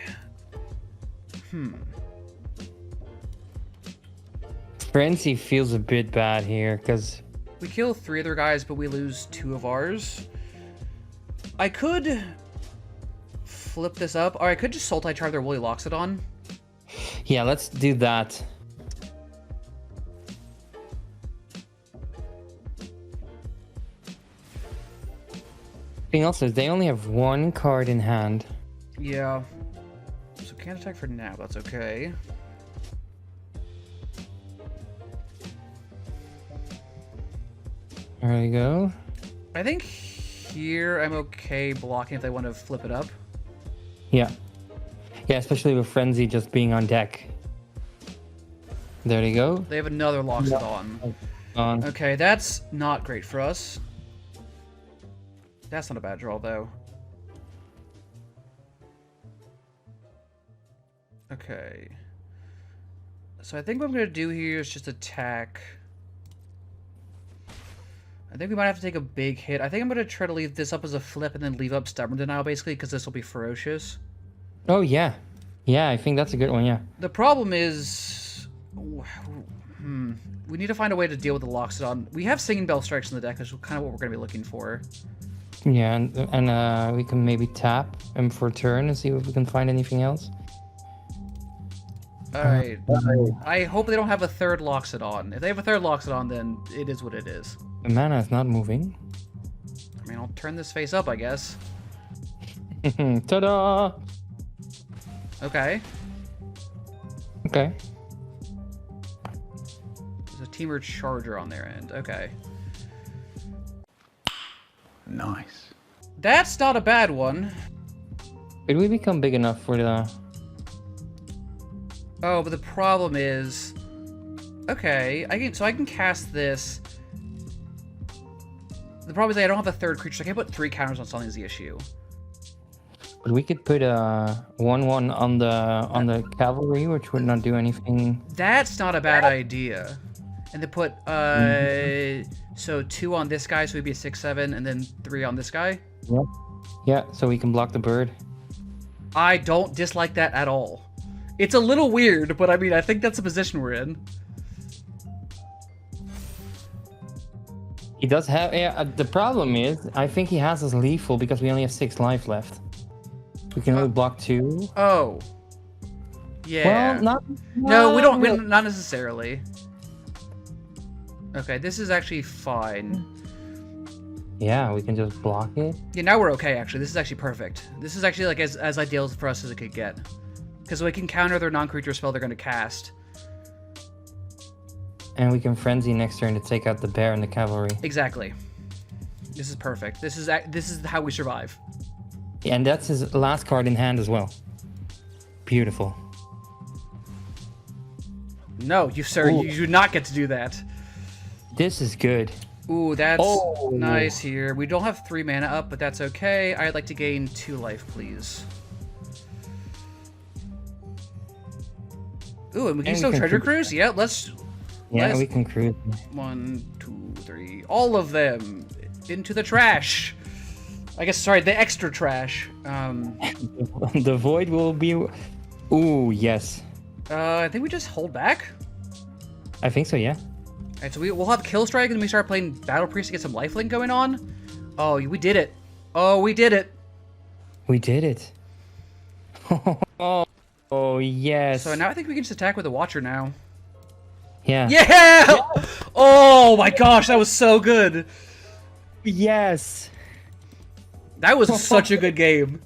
Frenzy feels a bit bad here, because... We kill 3 of their guys, but we lose 2 of ours. I could flip this up, or I could just Sultai Charm their Woolly Loxodon. Yeah, let's do that. Thing also is they only have 1 card in hand. Yeah. So can't attack for now, that's okay. There we go. I think here I'm okay blocking if they want to flip it up. Yeah. Yeah, especially with Frenzy just being on deck. There you go. They have another Loxodon. On. Okay, that's not great for us. That's not a bad draw, though. Okay. So I think what I'm going to do here is just attack. I think we might have to take a big hit. I think I'm going to try to leave this up as a flip and then leave up Stubborn Denial, basically, because this will be ferocious. Oh, yeah. Yeah, I think that's a good one, yeah. The problem is... We need to find a way to deal with the Loxodon. We have Singing Bell Strikes in the deck, which is kind of what we're going to be looking for. Yeah, and we can maybe tap him for a turn and see if we can find anything else. Alright. I hope they don't have a third Loxodon. If they have a third Loxodon, then it is what it is. The mana is not moving. I mean, I'll turn this face up, I guess. Ta-da! Okay. Okay. There's a Teamer Charger on their end. Okay. Nice. That's not a bad one. Did we become big enough for the... Oh, but the problem is... Okay, I can cast this. The problem is I don't have a third creature, so I can't put 3 counters on something is the issue. But we could put a 1/1 on the cavalry, which would not do anything. That's not a bad idea. And then put, so 2 on this guy, so it'd be a 6/7, and then 3 on this guy. Yep. Yeah, so we can block the bird. I don't dislike that at all. It's a little weird, but I mean, I think that's the position we're in. He does have... Yeah, the problem is, I think he has us lethal because we only have 6 life left. We can only block 2. Oh. Yeah. Well, No, we don't. Not necessarily. Okay, this is actually fine. Yeah, we can just block it. Yeah, now we're okay, actually. This is actually perfect. This is actually, like, as ideal for us as it could get. Because we can counter their non-creature spell they're going to cast. And we can frenzy next turn to take out the bear and the cavalry. Exactly. This is perfect. This is how we survive. Yeah, and that's his last card in hand as well. Beautiful. No, you sir, you do not get to do that. This is good. Ooh, that's nice here. We don't have 3 mana up, but that's okay. I'd like to gain 2 life, please. Ooh, and we can still treasure cruise? Yeah, let's... Yeah, we can cruise. 1, 2, 3. All of them into the trash. I guess, sorry, the extra trash. The void will be... Ooh, yes. I think we just hold back. I think so, yeah. Alright, so we'll have Kill Strike and then we start playing Battle Priest to get some lifelink going on. Oh, we did it. Oh, we did it. We did it. Oh, yes. So now I think we can just attack with the Watcher now. Yeah. Yeah! Oh my gosh, that was so good. Yes. That was such a good game.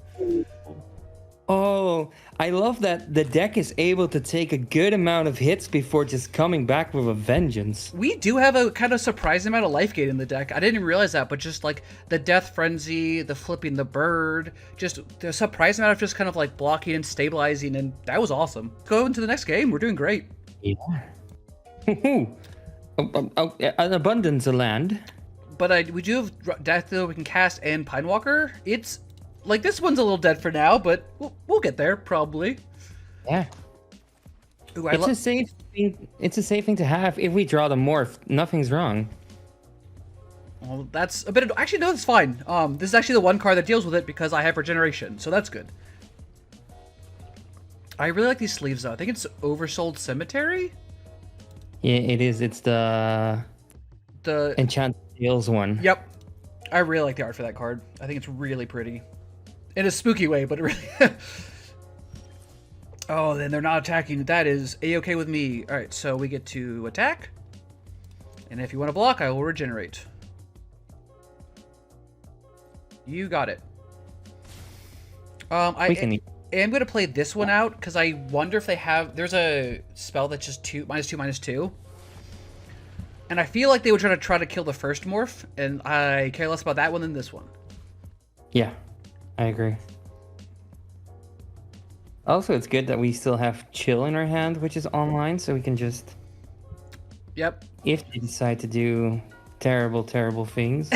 Oh, I love that the deck is able to take a good amount of hits before just coming back with a vengeance. We do have a kind of surprising amount of life gain in the deck. I didn't even realize that, but just like the Death Frenzy, the flipping the bird, just the surprising amount of just kind of like blocking and stabilizing, and that was awesome. Go into the next game. We're doing great. Yeah. An abundance of land. But we do have Death Dealer we can cast and Pinewalker. It's like this one's a little dead for now, but we'll get there probably. Yeah. Ooh, it's a safe thing. It's a safe thing to have. If we draw the morph, nothing's wrong. Well, that's a bit. Actually, no, that's fine. This is actually the one card that deals with it because I have Regeneration, so that's good. I really like these sleeves though. I think it's Oversold Cemetery. Yeah, it is. It's the Enchanted Tales one. Yep. I really like the art for that card. I think it's really pretty. In a spooky way, but it really... Oh, then they're not attacking. That is A-okay with me. Alright, so we get to attack. And if you want to block, I will regenerate. You got it. I am going to play this one out, because I wonder if they have... There's a spell that's just -2/-2. And I feel like they would try to kill the first morph, and I care less about that one than this one. Yeah, I agree. Also, it's good that we still have Chill in our hand, which is online, so we can just... Yep. If they decide to do terrible, terrible things.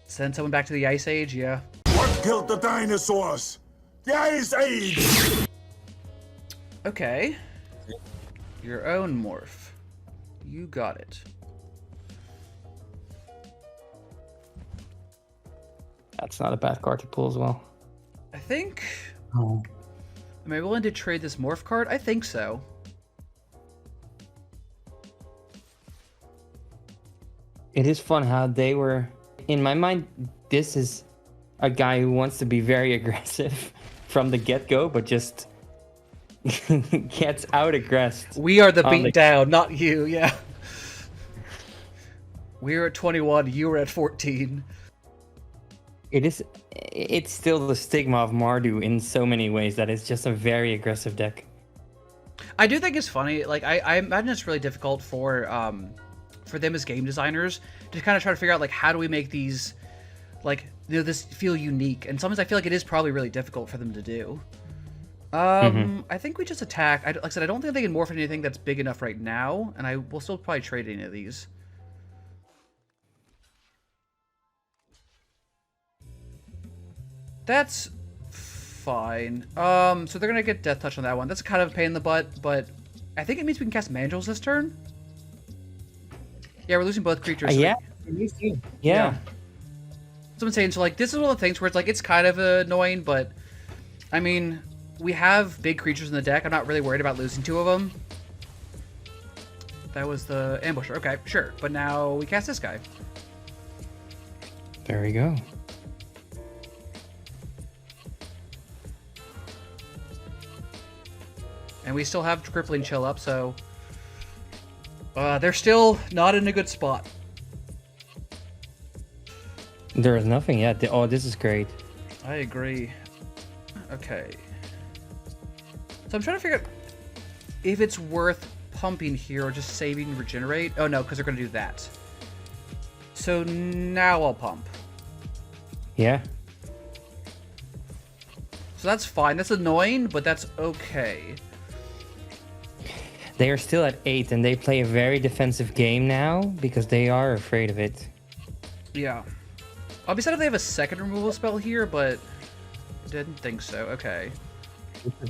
Send someone back to the Ice Age, yeah. What killed the dinosaurs? The Ice Age! Okay. Your own morph. You got it. That's not a bad card to pull as well. I think... Oh. Am I willing to trade this morph card? I think so. It is fun how they were... In my mind, this is a guy who wants to be very aggressive from the get-go, but just gets out-aggressed. We are the beat down, not you, yeah. We're at 21, you were at 14. It's still the stigma of Mardu in so many ways that it's just a very aggressive deck. I do think it's funny, like, I imagine it's really difficult for them as game designers to kind of try to figure out, like, how do we make these, like, you know, this feel unique? And sometimes I feel like it is probably really difficult for them to do. I think we just attack. Like I said, I don't think they can morph into anything that's big enough right now, and I will still probably trade any of these. That's fine. So they're gonna get Death Touch on that one. That's kind of a pain in the butt, but I think it means we can cast Mandrills this turn. Yeah, we're losing both creatures. So yeah. Yeah. That's what I'm saying. So, like, this is one of the things where it's, like, it's kind of annoying, but, I mean, we have big creatures in the deck. I'm not really worried about losing 2 of them. That was the Ambusher. Okay, sure. But now we cast this guy. There we go. And we still have Crippling Chill up, so... they're still not in a good spot. There is nothing yet. Oh, this is great. I agree. Okay. So I'm trying to figure out if it's worth pumping here or just saving Regenerate. Oh, no, because they're going to do that. So now I'll pump. Yeah. So that's fine. That's annoying, but that's okay. They are still at 8, and they play a very defensive game now because they are afraid of it. Yeah. I'll be sad if they have a second removal spell here, but didn't think so. Okay.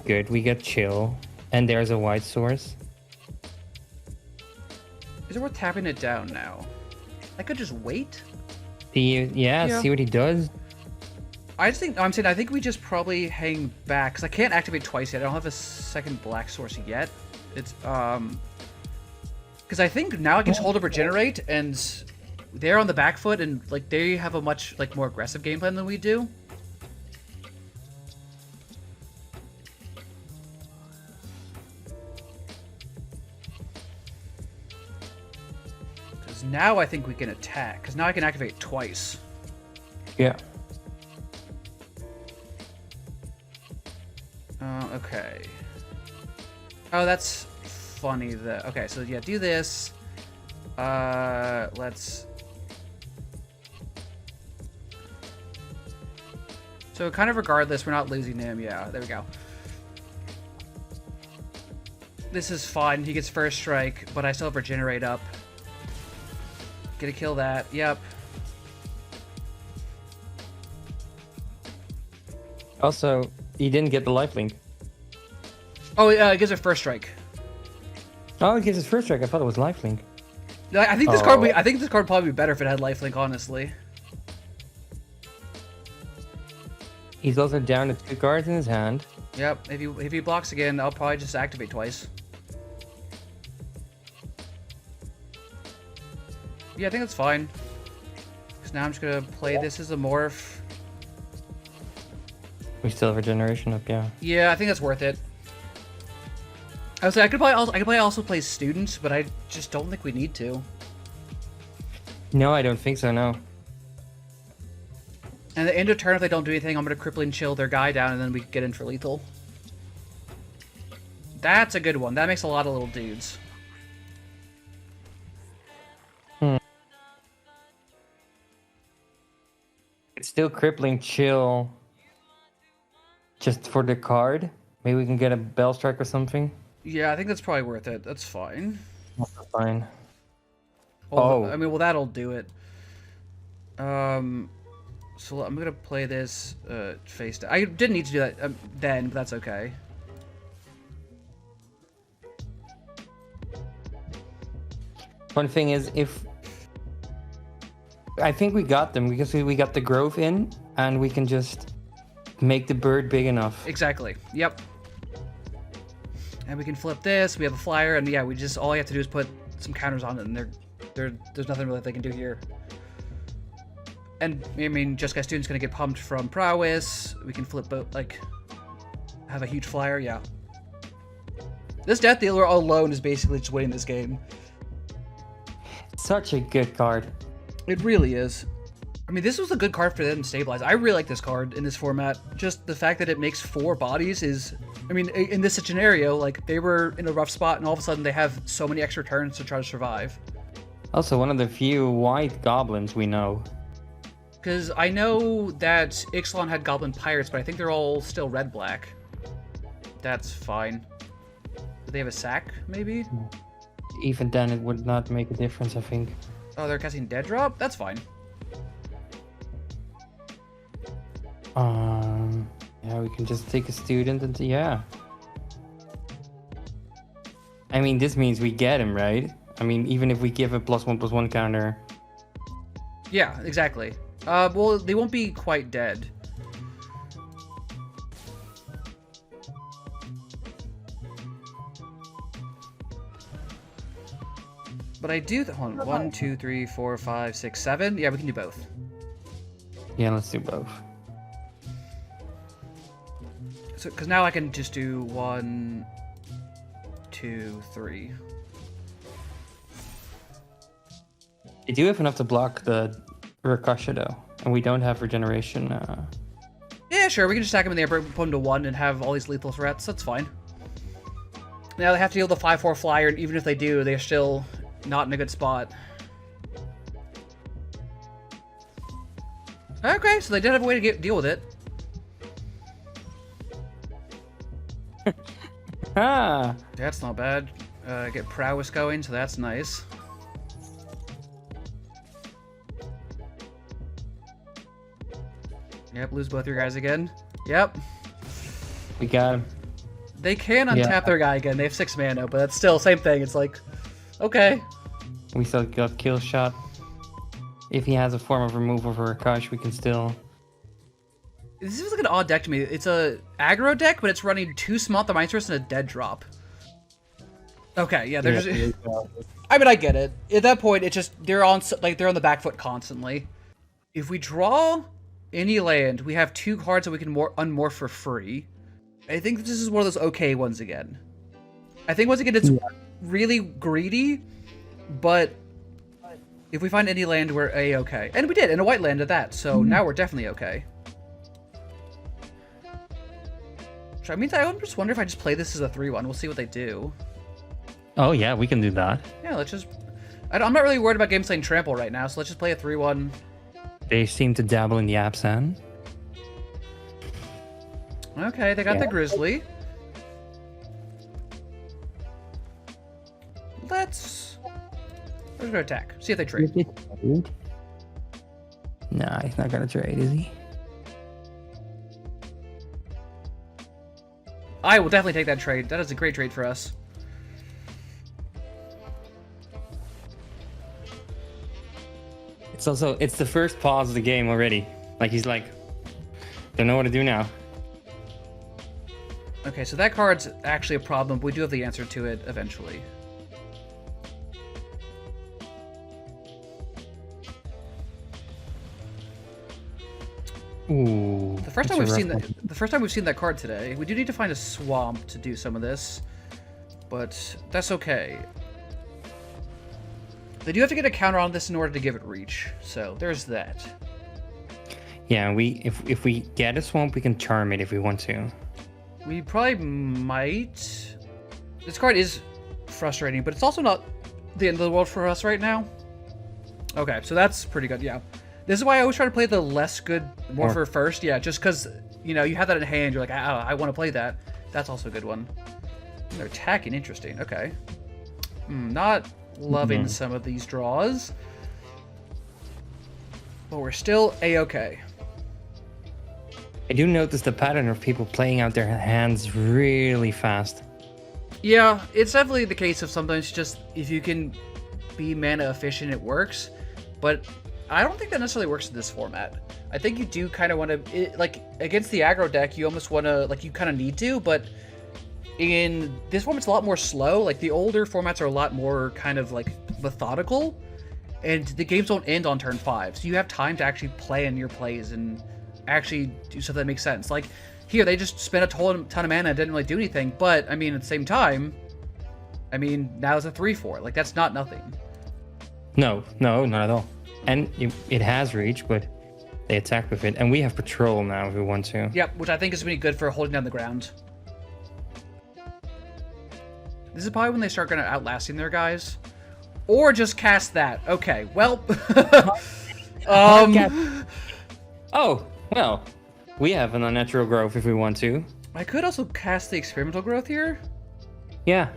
Good. We get Chill, and there's a white source. Is it worth tapping it down now? I could just wait. Yeah, see what he does. I just think, I'm saying, I think we just probably hang back, because I can't activate twice yet. I don't have a second black source yet. It's, because I think now I can just hold up Regenerate, and they're on the back foot, and, like, they have a much, like, more aggressive game plan than we do. Because now I think we can attack, because now I can activate twice. Yeah. Okay. Oh, that's funny. Okay, so yeah, do this. Let's... So kind of regardless, we're not losing him. Yeah, there we go. This is fine. He gets first strike, but I still have Regenerate up. Gonna kill that. Yep. Also, he didn't get the lifelink. Oh, it gives it first strike. Oh, it gives his first strike. I thought it was lifelink. I think this card. I think this card would probably be better if it had lifelink. Honestly. He's also down to 2 cards in his hand. Yep. If he blocks again, I'll probably just activate twice. Yeah, I think that's fine. Because now I'm just gonna play this as a morph. We still have Regeneration up, yeah. Yeah, I think that's worth it. I would say I could probably also play Student, but I just don't think we need to. No, I don't think so, no. And at the end of turn, if they don't do anything, I'm gonna Crippling Chill their guy down, and then we get in for lethal. That's a good one. That makes a lot of little dudes. It's still Crippling Chill. Just for the card. Maybe we can get a Bell Strike or something. Yeah, I think that's probably worth it. That's fine. That's fine. Well, I mean, well, that'll do it. So I'm gonna play this face down. I didn't need to do that then, but that's okay. One thing is, I think we got them because we got the Grove in, and we can just make the bird big enough. Exactly. Yep. And we can flip this. We have a flyer, and yeah, we just all you have to do is put some counters on it, and there's nothing really they can do here. And I mean, Just Guy Student's gonna get pumped from prowess. We can flip both, like, have a huge flyer. Yeah. This Death Dealer alone is basically just winning this game. Such a good card. It really is. I mean, this was a good card for them to stabilize. I really like this card in this format. Just the fact that it makes 4 bodies is... I mean, in this scenario, like, they were in a rough spot, and all of a sudden they have so many extra turns to try to survive. Also, one of the few white goblins we know. Because I know that Ixalan had Goblin Pirates, but I think they're all still red-black. That's fine. Do they have a sack, maybe? Even then, it would not make a difference, I think. Oh, they're casting dead drop? That's fine. Yeah, we can just take a student and yeah. I mean, this means we get him, right? I mean, even if we give a +1/+1 counter. Yeah, exactly. Well, they won't be quite dead. But I do. Hold on. 1, 2, 3, 4, 5, 6, 7. Yeah, we can do both. Yeah, let's do both. So, because now I can just do 1, 2, 3. They do have enough to block the Rikasha though, and we don't have regeneration. Yeah, sure. We can just stack them in the air, put them to 1, and have all these lethal threats. That's fine. Now they have to deal with the 5/4 flyer, and even if they do, they're still not in a good spot. Okay, so they did have a way to deal with it. Ah! That's not bad. Get prowess going, so that's nice. Yep, lose both your guys again. Yep. We got him. They can untap Yeah. their guy again. They have 6 mana, but that's still same thing. It's like, okay. We still got kill shot. If he has a form of removal for Rikash, we can still. This is like an odd deck to me. It's a aggro deck, but it's running 2 Smelt the Mindstress and a dead drop. Okay, yeah, they're just. I mean, I get it. At that point, it's just they're on the back foot constantly. If we draw any land, we have 2 cards that we can unmorph for free. I think this is one of those okay ones again. I think once again it's really greedy, but if we find any land, we're a-okay. And we did, and a white land at that, so now we're definitely okay. So I mean, I just wonder if I just play this as a 3/1. We'll see what they do. Oh yeah, we can do that. Yeah, let's just... I'm not really worried about game playing Trample right now, so let's just play a 3/1. They seem to dabble in the Absan. Okay, they got the Grizzly. Let's go attack. See if they trade. Nah, he's not gonna trade, is he? I will definitely take that trade. That is a great trade for us. It's the first pause of the game already. Like he's like, don't know what to do now. Okay, so that card's actually a problem. We do have the answer to it eventually. Ooh. The first time we've seen that card today. We do need to find a swamp to do some of this, but that's okay. They do have to get a counter on this in order to give it reach, so there's that. Yeah, if we get a swamp, we can charm it if we want to. We probably might. This card is frustrating, but it's also not the end of the world for us right now. Okay, so that's pretty good, yeah. This is why I always try to play the less good Morpher first, yeah, just because, you know, you have that in hand, you're like, I want to play that. That's also a good one. They're attacking, interesting, okay. Not loving some of these draws. But we're still a-okay. I do notice the pattern of people playing out their hands really fast. Yeah, it's definitely the case of sometimes just if you can be mana efficient, it works. But I don't think that necessarily works in this format. I think you do kind of want to, like, against the aggro deck, you almost want to, like, you kind of need to, but in this format, it's a lot more slow. Like, the older formats are a lot more kind of, like, methodical, and the games don't end on turn 5, so you have time to actually plan your plays and actually do something that makes sense. Like, here, they just spent a ton of mana and didn't really do anything, but, I mean, at the same time, I mean, now it's a 3/4. Like, that's not nothing. No, not at all. And it has reach, but they attack with it. And we have patrol now if we want to. Yep, which I think is really good for holding down the ground. This is probably when they start going to outlasting their guys. Or just cast that. Okay, well... Oh, well. We have an unnatural growth if we want to. I could also cast the experimental growth here. Yeah.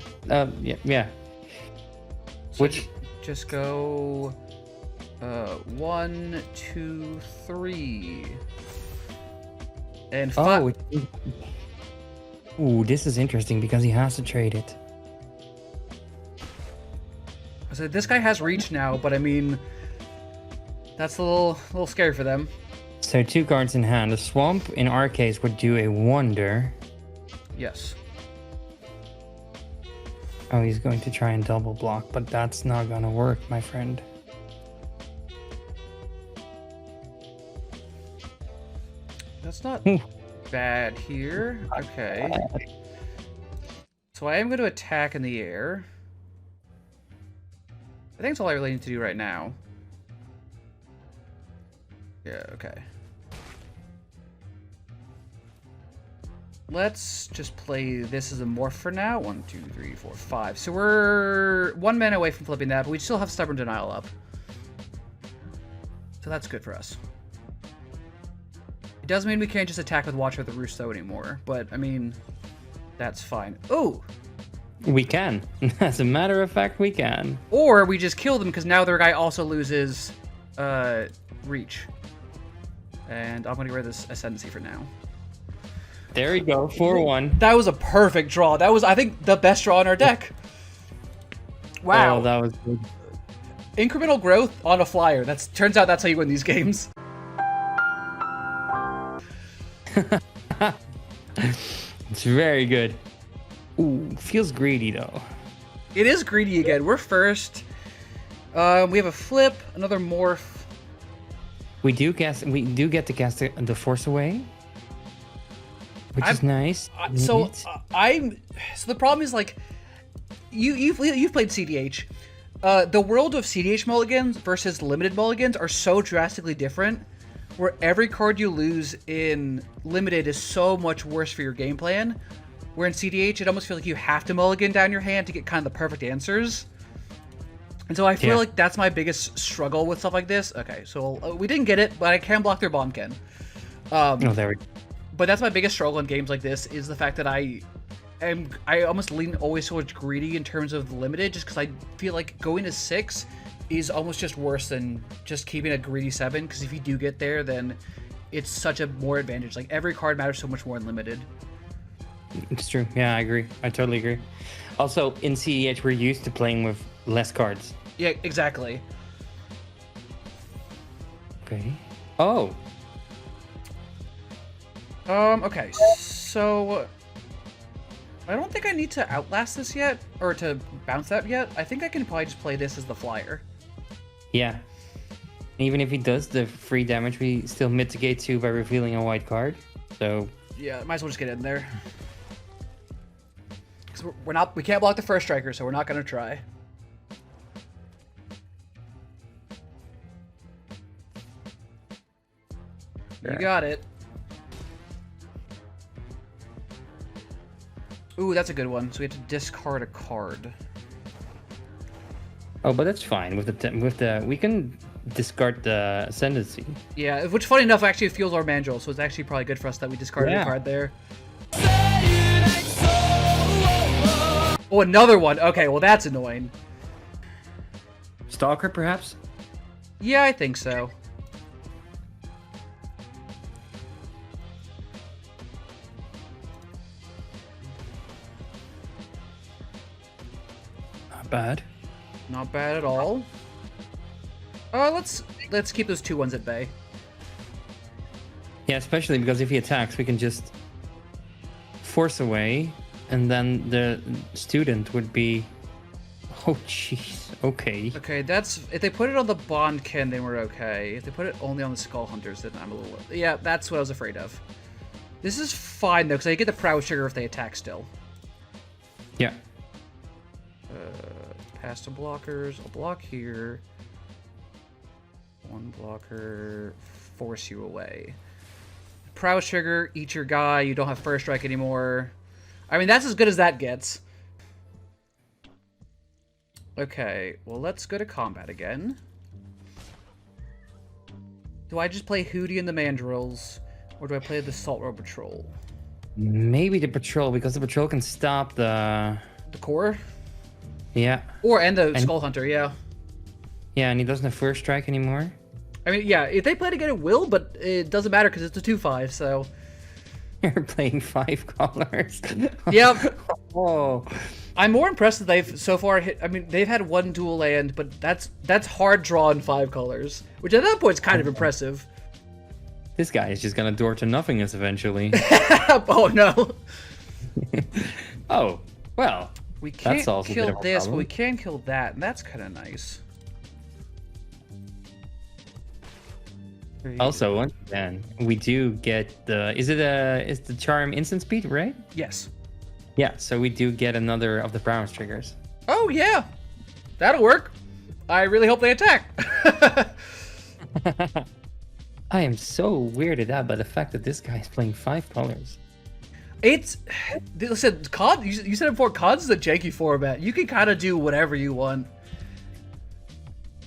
Yeah. So Which just go 1, 2, 3. And 5. Ooh, this is interesting because he has to trade it. So this guy has reach now, but I mean, that's a little scary for them. So 2 cards in hand. The swamp, in our case, would do a wonder. Yes. Oh, he's going to try and double block, but that's not gonna work, my friend. That's not bad here. Okay. So I am going to attack in the air. I think that's all I really need to do right now. Yeah, okay. Let's just play this as a morph for now. 1, 2, 3, 4, 5. So we're 1 mana away from flipping that, but we still have Stubborn Denial up. So that's good for us. It doesn't mean we can't just attack with Watcher of the Roost though anymore, but I mean, that's fine. Oh! We can. As a matter of fact, we can. Or we just kill them because now their guy also loses reach. And I'm going to get rid of this Ascendancy for now. There you go, 4-1. That was a perfect draw. That was, I think, the best draw in our deck. Wow. Oh, that was good. Incremental growth on a flyer. Turns out that's how you win these games. It's very good. Ooh, feels greedy though. It is greedy again. We're first. We have a flip, another morph. We do get to cast the Force Away, which is nice. So the problem is like you've played CDH. The world of CDH mulligans versus limited mulligans are so drastically different. Where every card you lose in limited is so much worse for your game plan. Where in CDH, it almost feels like you have to mulligan down your hand to get kind of the perfect answers. And so I feel like that's my biggest struggle with stuff like this. Okay, so we didn't get it, but I can block their Bombkin. There we go. But that's my biggest struggle in games like this, is the fact that I almost lean always towards greedy in terms of limited, just because I feel like going to 6 is almost just worse than just keeping a greedy 7, because if you do get there, then it's such a more advantage. Like, every card matters so much more in limited. It's true. Yeah, I agree. I totally agree. Also, in CEH, we're used to playing with less cards. Yeah, exactly. Okay. Oh. Okay, so I don't think I need to outlast this yet, or to bounce that yet. I think I can probably just play this as the flyer. Yeah. Even if he does the free damage, we still mitigate too by revealing a white card. So Yeah, might as well just get in there. Because we can't block the first striker, so we're not gonna try. You got it. Ooh, that's a good one. So we have to discard a card. Oh, but that's fine with the we can discard the Ascendancy. Yeah, which funny enough actually fuels our Mandrill, so it's actually probably good for us that we discarded a card there. Oh, another one. Okay, well that's annoying. Stalker, perhaps? Yeah, I think so. Not bad. Not bad at all. Let's keep those 2-1s at bay. Yeah, especially because if he attacks, we can just force away, and then the student would be. Oh, jeez. Okay. Okay, that's if they put it on the Bondkin, then we're okay. If they put it only on the Skull Hunters, then I'm a little. Yeah, that's what I was afraid of. This is fine though, because I get the Proud Sugar if they attack still. Yeah. Pass to blockers. I'll block here. 1 blocker. Force you away. Proud Sugar, eat your guy. You don't have first strike anymore. I mean, that's as good as that gets. Okay, well, let's go to combat again. Do I just play Hootie and the Mandrills, or do I play the Salt Road Patrol? Maybe the patrol, because the patrol can stop the... The core? Yeah. And the Skull Hunter, yeah. Yeah, and he doesn't have first strike anymore. I mean, yeah, if they play together, it will, but it doesn't matter because it's a 2/5, so... You're playing 5 colors. Yep. Oh. I'm more impressed that they've so far hit... I mean, they've had 1 dual land, but that's hard drawn 5 colors, which at that point is kind of impressive. This guy is just gonna door to nothingness eventually. Oh, no. Oh, well. We can't solves a bit kill of a this, but problem. we can kill that, and that's kind of nice. Also, once again, we do get the... Is the charm instant speed, right? Yes. Yeah, so we do get another of the Browns triggers. Oh, yeah. That'll work. I really hope they attack. I am so weirded out by the fact that this guy is playing 5 colors. Listen, COD, you said it before, COD's the janky format. You can kind of do whatever you want.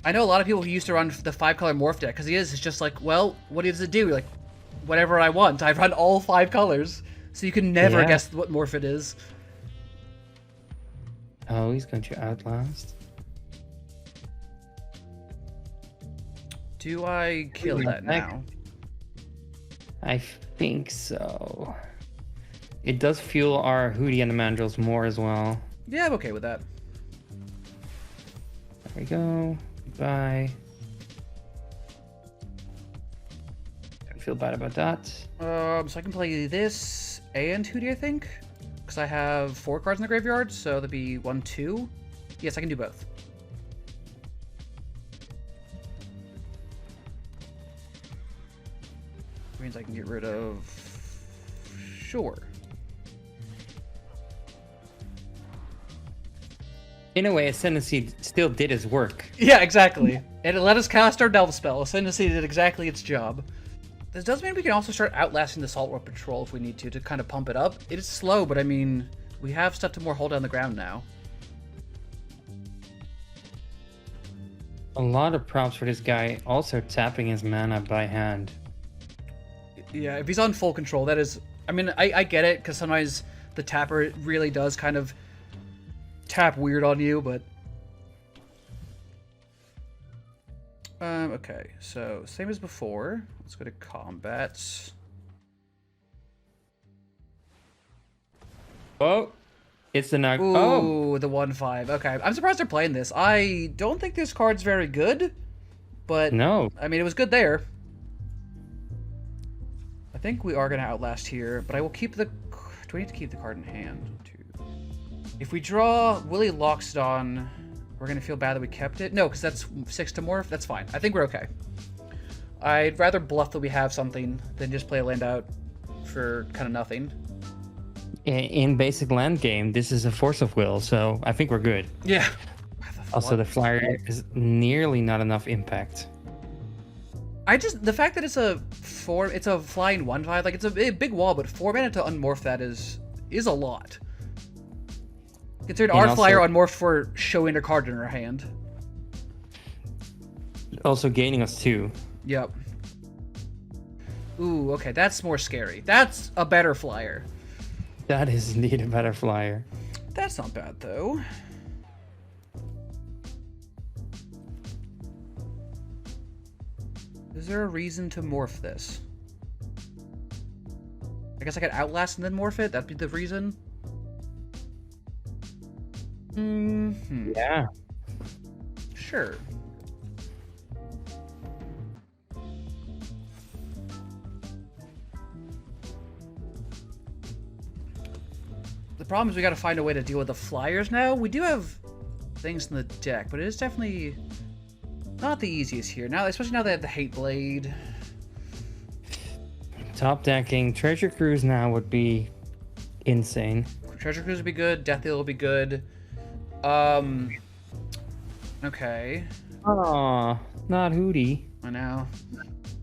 I know a lot of people who used to run the 5-color morph deck, because it's just like, well, what does it do? You're like, whatever I want. I run all 5 colors, so you can never guess what morph it is. Oh, he's going to Outlast. Do I kill that now? I think so. It does fuel our Hootie and the Mandrills more as well. Yeah, I'm okay with that. There we go. Bye. Don't feel bad about that. So I can play this and Hootie, I think, because I have 4 cards in the graveyard, so that'd be 1, 2. Yes, I can do both. Means I can get rid of... Sure. In a way, Ascendancy still did its work. Yeah, exactly. And it let us cast our Devil Spell. Ascendancy did exactly its job. This does mean we can also start outlasting the Saltwater Patrol if we need to kind of pump it up. It is slow, but I mean, we have stuff to more hold down the ground now. A lot of props for this guy also tapping his mana by hand. Yeah, if he's on full control, that is... I mean, I get it, because sometimes the tapper really does kind of tap weird on you, but... Okay, so same as before. Let's go to combat. Oh, it's the Nug. Ooh, Oh, the 1/5. Okay, I'm surprised they're playing this. I don't think this card's very good, but... no. I mean, it was good there. I think we are going to outlast here, but I will keep the... Do we need to keep the card in hand? 2. If we draw Willie Loxodon, we're going to feel bad that we kept it. No, because that's 6 to morph. That's fine. I think we're okay. I'd rather bluff that we have something than just play a land out for kind of nothing. In basic land game, this is a force of will, so I think we're good. Yeah. Also, the flyer is nearly not enough impact. The fact that it's a flying 1/5, like it's a big wall, but 4 mana to unmorph that is a lot. Considered And our also, flyer unmorphed for showing a card in our hand. Also gaining us 2. Yep. Ooh, okay, that's more scary. That's a better flyer. That is indeed a better flyer. That's not bad though. Is there a reason to morph this? I guess I could outlast and then morph it? That'd be the reason? Mm-hmm. Yeah. Sure. The problem is we gotta find a way to deal with the flyers now. We do have things in the deck, but it is definitely not the easiest here. Now, especially now they have the Hate Blade. Top decking Treasure Cruise now would be insane. Treasure Cruise would be good. Death Deal would be good. Okay. Aw, not Hootie. I know.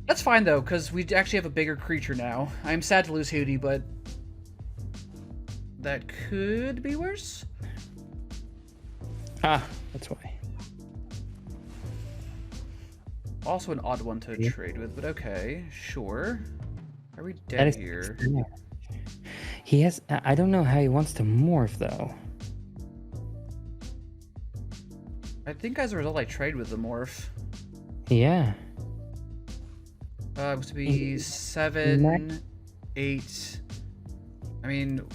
That's fine though, because we actually have a bigger creature now. I'm sad to lose Hootie, but that could be worse. Ah, that's why. Also an odd one to trade with, but okay, sure. Are we That dead is, here? He has. I don't know how he wants to morph though. I think as a result, I trade with the morph. Yeah. It to be 7, 8. I mean,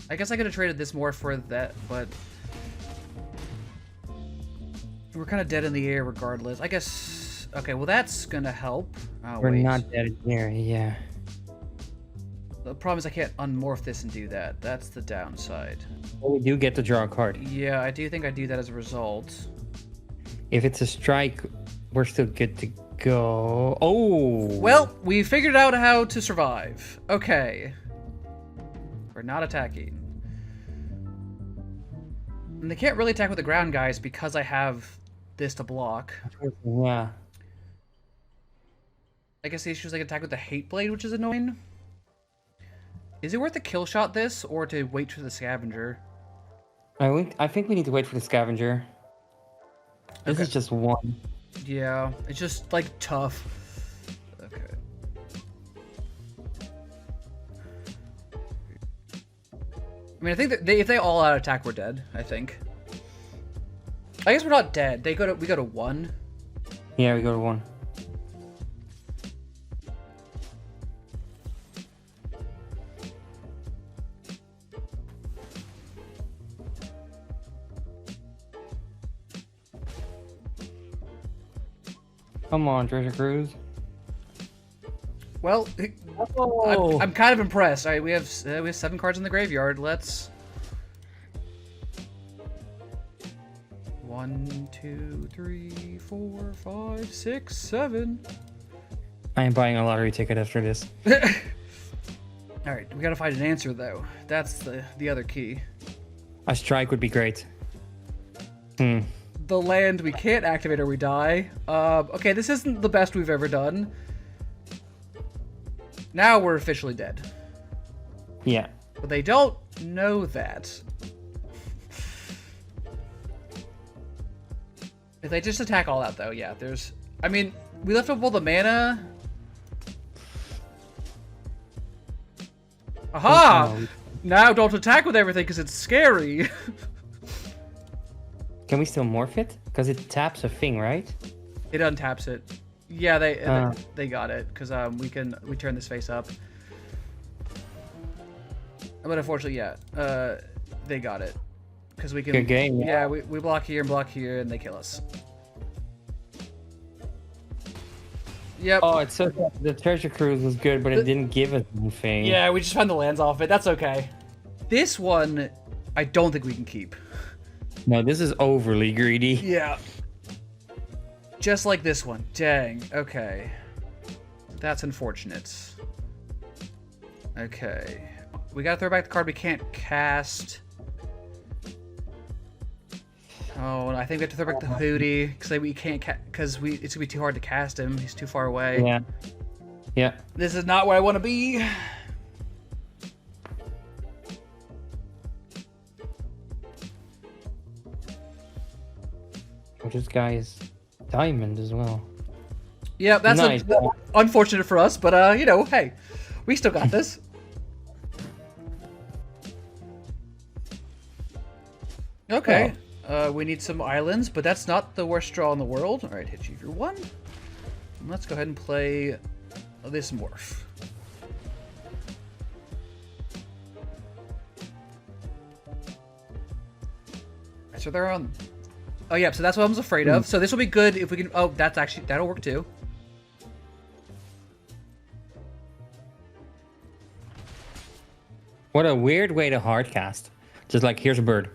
I guess I could have traded this morph for that, but we're kind of dead in the air regardless. I guess. Okay, well that's gonna help. Oh, We're wait. not dead here. Yeah. The problem is I can't unmorph this and do that. That's the downside. Well, we do get to draw a card. Yeah, I do think I do that as a result. If it's a strike, we're still good to go. Oh. Well, we figured out how to survive. Okay. We're not attacking. And they can't really attack with the ground guys because I have this to block. Yeah. I guess the issue is I can attack with the Hate Blade, which is annoying. Is it worth a kill shot this, or to wait for the Scavenger? I think we need to wait for the Scavenger. This Okay. is just one. Yeah, it's just, like, tough. Okay. I mean, I think that if they all out attack, we're dead, I think. I guess we're not dead. We go to 1. Yeah, we go to 1. Come on, Treasure Cruise. Well, Oh. I'm kind of impressed. All right, we have 7 cards in the graveyard. Let's 1, 2, 3, 4, 5, 6, 7. I am buying a lottery ticket after this. All right, we gotta find an answer though. That's the other key. A strike would be great. The land we can't activate or we die. Okay, this isn't the best we've ever done. Now we're officially dead. Yeah. But they don't know that. If they just attack all out though, yeah, there's... I mean, we left up all the mana. Aha! Now don't attack with everything because it's scary. Can we still morph it? Because it taps a thing, right? It untaps it. Yeah, they got it because we turn this face up. But unfortunately, yeah, they got it because we can. Good game. Yeah, we block here and block here, and they kill us. Yep. Oh, it's so sad. The Treasure Cruise was good, but it didn't give us anything. Yeah, we just found the lands off it. That's okay. This one, I don't think we can keep. No, this is overly greedy. Yeah. Just like this one. Dang. Okay. That's unfortunate. Okay. We gotta throw back the card we can't cast. Oh, I think we have to throw back the Hootie because we can't because it's gonna be too hard to cast him. He's too far away. Yeah. Yeah. This is not where I want to be. Well, this guy is diamond as well. Yeah, that's Nice. unfortunate for us, but you know, hey, we still got this. Okay. We need some islands, but that's not the worst draw in the world. All right, hit you for 1. Let's go ahead and play this morph. So they're on. Oh yeah, so that's what I was afraid of. So this will be good if we can. Oh, that'll work too. What a weird way to hardcast. Just like, here's a bird.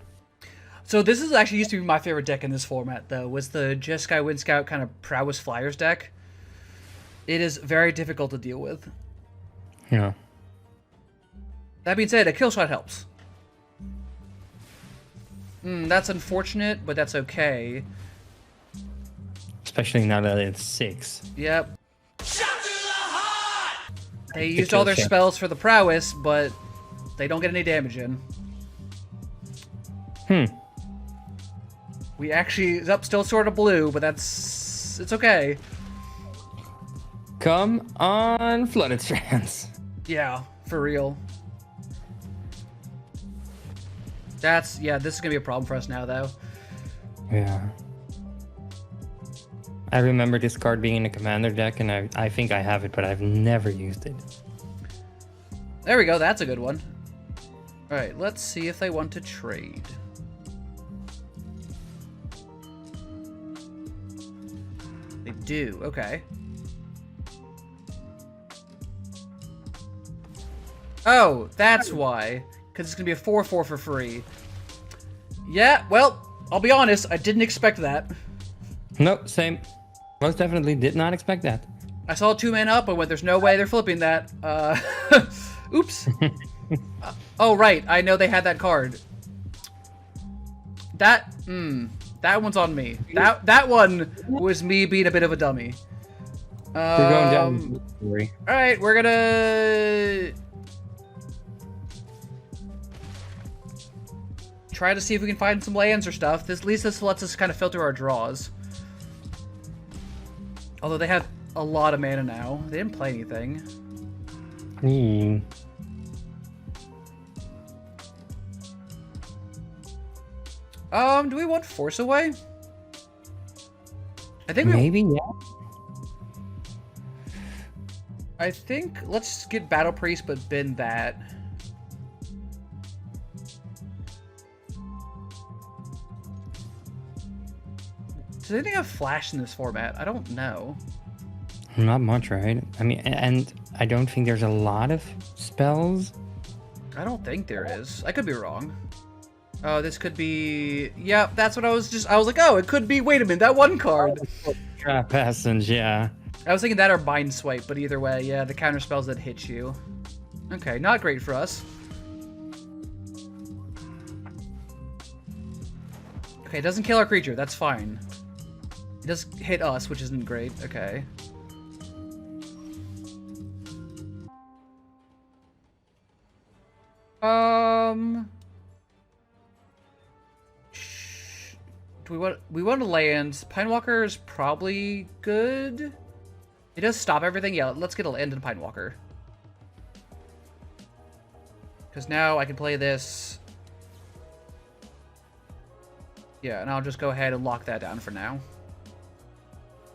So this is actually used to be my favorite deck in this format, though, was the Jeskai Wind Scout kind of Prowess Flyers deck. It is very difficult to deal with. Yeah. That being said, a kill shot helps. That's unfortunate, but that's okay. Especially now that it's 6. Yep. Shot to the heart! They The used kill all their shot. spells for the Prowess, but they don't get any damage in. We actually is up still sort of blue, but it's okay. Come on, Flooded Strands. Yeah, for real. Yeah, this is gonna be a problem for us now, though. Yeah. I remember this card being in the commander deck, and I think I have it, but I've never used it. There we go. That's a good one. All right, let's see if they want to trade. They do. Okay. Oh, that's why. Because it's going to be a 4/4 for free. Yeah, well, I'll be honest. I didn't expect that. Nope, same. Most definitely did not expect that. I saw 2-man up, but went, there's no way they're flipping that. Oops. Oh, right. I know they had that card. That one's on me. That one was me being a bit of a dummy. We're going down. All right, we're gonna try to see if we can find some lands or stuff. At least this lets us kind of filter our draws. Although they have a lot of mana now. They didn't play anything. Do we want Force Away? I think maybe, yeah. I think let's get Battle Priest, but bin that. Does anything have flash in this format? I don't know. Not much, right? I mean, and I don't think there's a lot of spells. I don't think there is. I could be wrong. Oh, this could be... Yeah, that's what I was like, oh, it could be... Wait a minute, that one card. Trap Passage, yeah. I was thinking that or Bind Swipe, but either way, yeah, the counter spells that hit you. Okay, not great for us. Okay, it doesn't kill our creature. That's fine. It does hit us, which isn't great. Okay. Do we want to land? Pinewalker is probably good. It does stop everything. Yeah, let's get a land in Pinewalker. Because now I can play this. Yeah, and I'll just go ahead and lock that down for now.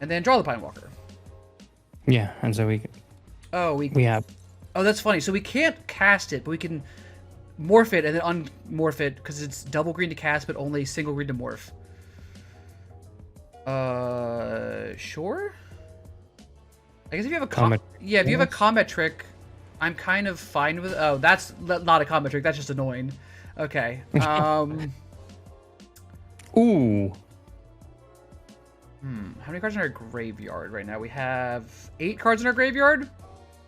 And then draw the Pinewalker. Yeah, and so we have... Oh, that's funny. So we can't cast it, but we can morph it and then unmorph it because it's double green to cast, but only single green to morph. Sure. I guess if you have a if you have a combat trick, I'm kind of fine with. Oh, that's not a combat trick. That's just annoying. Okay. Ooh. How many cards in our graveyard right now? We have 8 cards in our graveyard.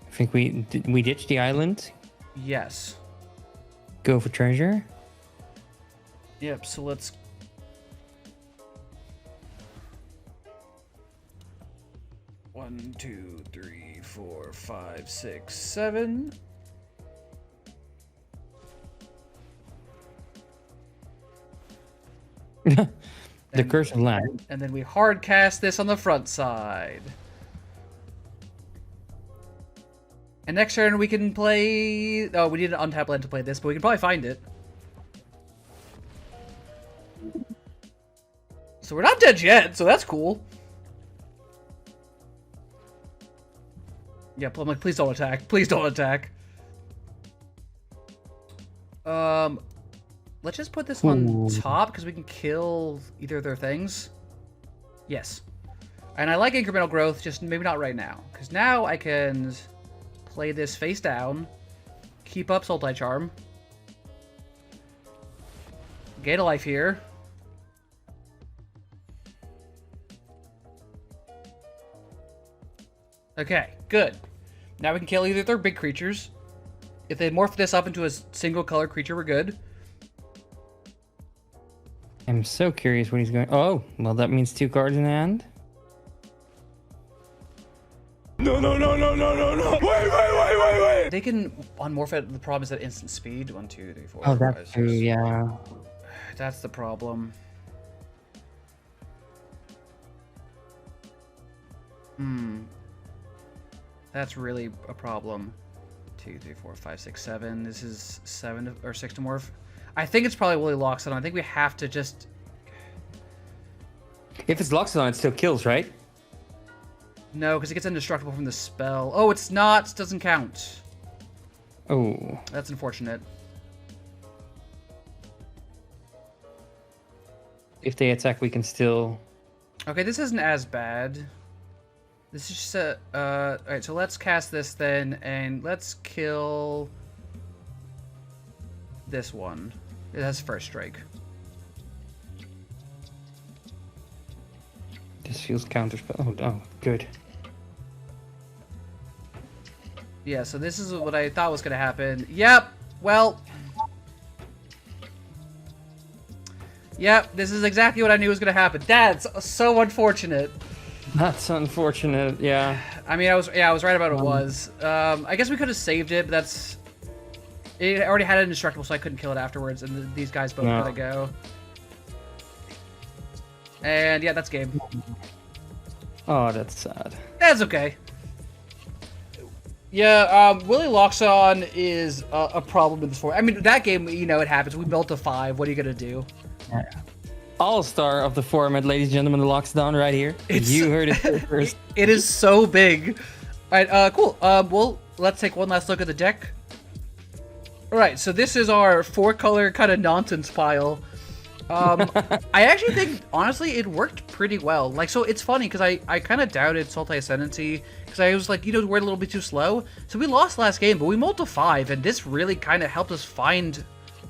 I think we ditch the island. Yes. Go for treasure. Yep. So let's. One, 2, 3, 4, 5, 6, 7. The Curse of Land. And then we hard cast this on the front side. And next turn we can play... Oh, we need an untap land to play this, but we can probably find it. So we're not dead yet, so that's cool. Yeah, I'm like, please don't attack. Please don't attack. Let's just put this on top because we can kill either of their things. Yes. And I like incremental growth, just maybe not right now. Because now I can play this face down, keep up Sultai Charm, gain a life here. Okay, good. Now we can kill either of their big creatures. If they morph this up into a single color creature, we're good. I'm so curious what he's going... Oh, well, that means 2 cards in hand. No. Wait. They can unmorph it. The problem is that instant speed. 1, 2, 3, 4. Oh, 5, that's 6. true, yeah. That's the problem. That's really a problem. 2, 3, 4, 5, 6, 7. This is 7 or 6 to morph. I think it's probably Willy Loxodon. I think we have to just... If it's Loxodon, it still kills, right? No, because it gets indestructible from the spell. Oh, it's not. It doesn't count. Oh. That's unfortunate. If they attack, we can still... Okay, this isn't as bad. This is just a... Alright, so let's cast this then, and let's kill... this one. It has first strike. This feels counterspell. Oh, no. Good. Yeah, so this is what I thought was going to happen. Yep, well... Yep, this is exactly what I knew was going to happen. That's so unfortunate. That's unfortunate, yeah. I mean, I was right about what it was. I guess we could have saved it, but that's... It already had an indestructible, so I couldn't kill it afterwards, and these guys both gotta go. And yeah, that's game. Oh, that's sad. That's okay. Yeah, Willy Loxodon is a problem in this format. I mean, that game, you know, it happens. We built a 5. What are you gonna do? All-star of the format, ladies and gentlemen, the Loxodon right here. You heard it here first. It is so big. All right, cool. Well, let's take one last look at the deck. All right, so this is our 4-color kind of nonsense pile. I actually think, honestly, it worked pretty well. Like, so it's funny because I kind of doubted Sultai Ascendancy because I was like, you know, we're a little bit too slow. So we lost last game, but we mulled to 5, and this really kind of helped us find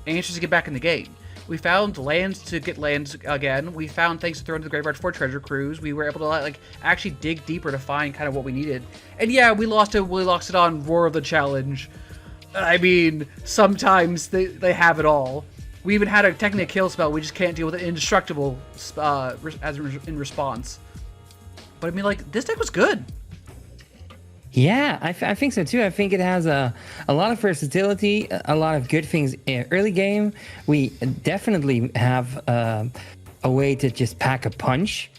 answers to get back in the game. We found lands to get lands again. We found things to throw into the graveyard for treasure cruise. We were able to like actually dig deeper to find kind of what we needed. And yeah, we lost to Willy Loxodon Roar of the Challenge. I mean, sometimes they have it all. We even had technically a kill spell. We just can't deal with it indestructible in response. But I mean, like, this deck was good. Yeah, I think so too. I think it has a lot of versatility, a lot of good things. Early game, we definitely have a way to just pack a punch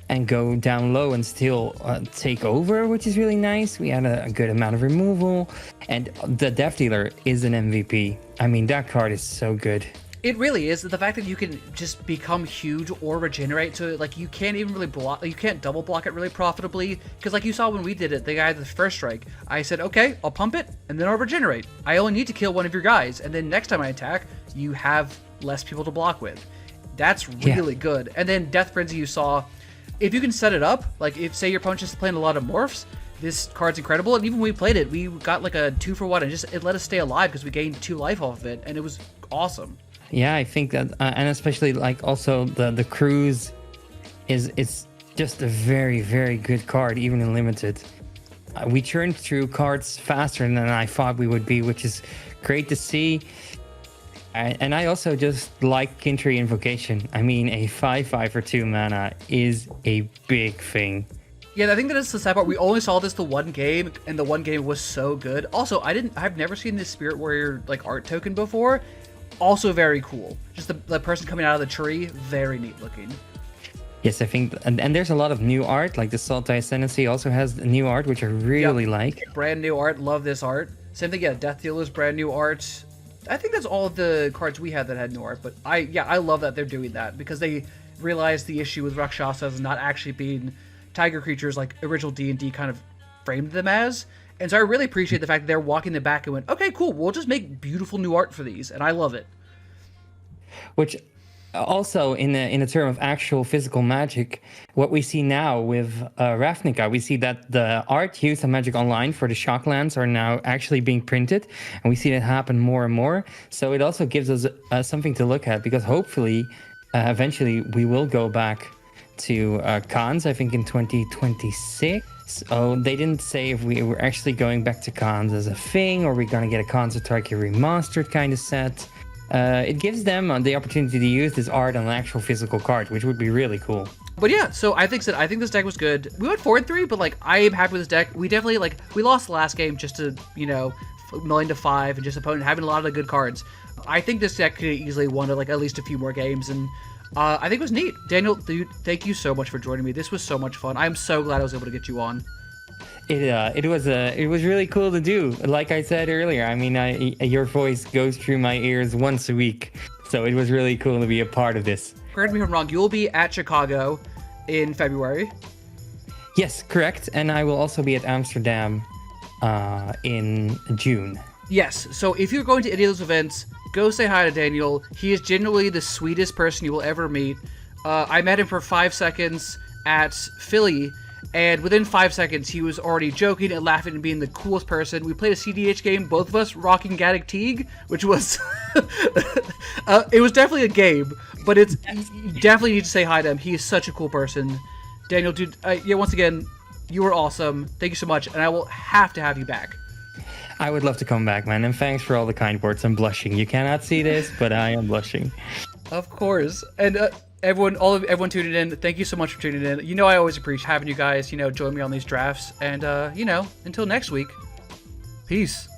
and go down low and still take over, which is really nice. We had a good amount of removal, and the Death Dealer is an MVP. I mean, that card is so good. It really is. The fact that you can just become huge or regenerate, so like you can't even really block, you can't double block it really profitably, because like you saw when we did it, the guy had the first strike, I said, okay, I'll pump it, and then I'll regenerate. I only need to kill one of your guys, and then next time I attack, you have less people to block with. That's really good. And then Death Frenzy, you saw, if you can set it up, like if say your opponent's just playing a lot of morphs, this card's incredible. And even when we played it, we got like a 2-for-1, and just it let us stay alive because we gained 2 life off of it, and it was awesome. Yeah, I think that, and especially like also the cruise is just a very, very good card, even in limited. We churned through cards faster than I thought we would be, which is great to see. And I also just like Kintry Invocation. I mean, a 5/5 for 2 mana is a big thing. Yeah, I think that is the sad part. We only saw this the one game, and the one game was so good. Also, I've never seen this Spirit Warrior like art token before. Also very cool. Just the person coming out of the tree, very neat looking. Yes, I think, and there's a lot of new art, like the Sultai Ascendancy also has new art, which I really like. Brand new art, love this art. Same thing, yeah, Death Dealer's brand new art. I think that's all of the cards we had that had new art, but I love that they're doing that, because they realized the issue with Rakshasas not actually being tiger creatures like original D&D kind of framed them as. And so I really appreciate the fact that they're walking the back and went, okay, cool, we'll just make beautiful new art for these, and I love it. Which also, in a term of actual physical magic, what we see now with Ravnica, we see that the art used on Magic Online for the Shocklands are now actually being printed, and we see that happen more and more. So it also gives us something to look at, because hopefully, eventually, we will go back to cons, I think in 2026. So they didn't say if we were actually going back to cons as a thing, or we're going to get a Cons of Tarkir remastered kind of set. It gives them the opportunity to use this art on an actual physical card, which would be really cool. But yeah, so I think this deck was good. We went 4-3, but like I am happy with this deck. We definitely we lost the last game just to, you know, 1,000,000 and just opponent having a lot of the good cards. I think this deck could easily won like at least a few more games, and I think it was neat. Daniel, dude, thank you so much for joining me. This was so much fun. I'm so glad I was able to get you on. It was really cool to do. Like I said earlier, I mean, your voice goes through my ears once a week, so it was really cool to be a part of this. Correct me if I'm wrong. You'll be at Chicago in February. Yes, correct. And I will also be at Amsterdam in June. Yes. So if you're going to any of those events, go say hi to Daniel. He is genuinely the sweetest person you will ever meet. I met him for 5 seconds at Philly, and within 5 seconds, he was already joking and laughing and being the coolest person. We played a CDH game, both of us rocking Gaddock Teague, which was... it was definitely a game, but you definitely need to say hi to him. He is such a cool person. Daniel, dude, once again, you were awesome. Thank you so much, and I will have to have you back. I would love to come back, man, and thanks for all the kind words. I'm blushing. You cannot see this, but I am blushing. Of course. And everyone tuning in, thank you so much for tuning in. You know I always appreciate having you guys, join me on these drafts. And, until next week, peace.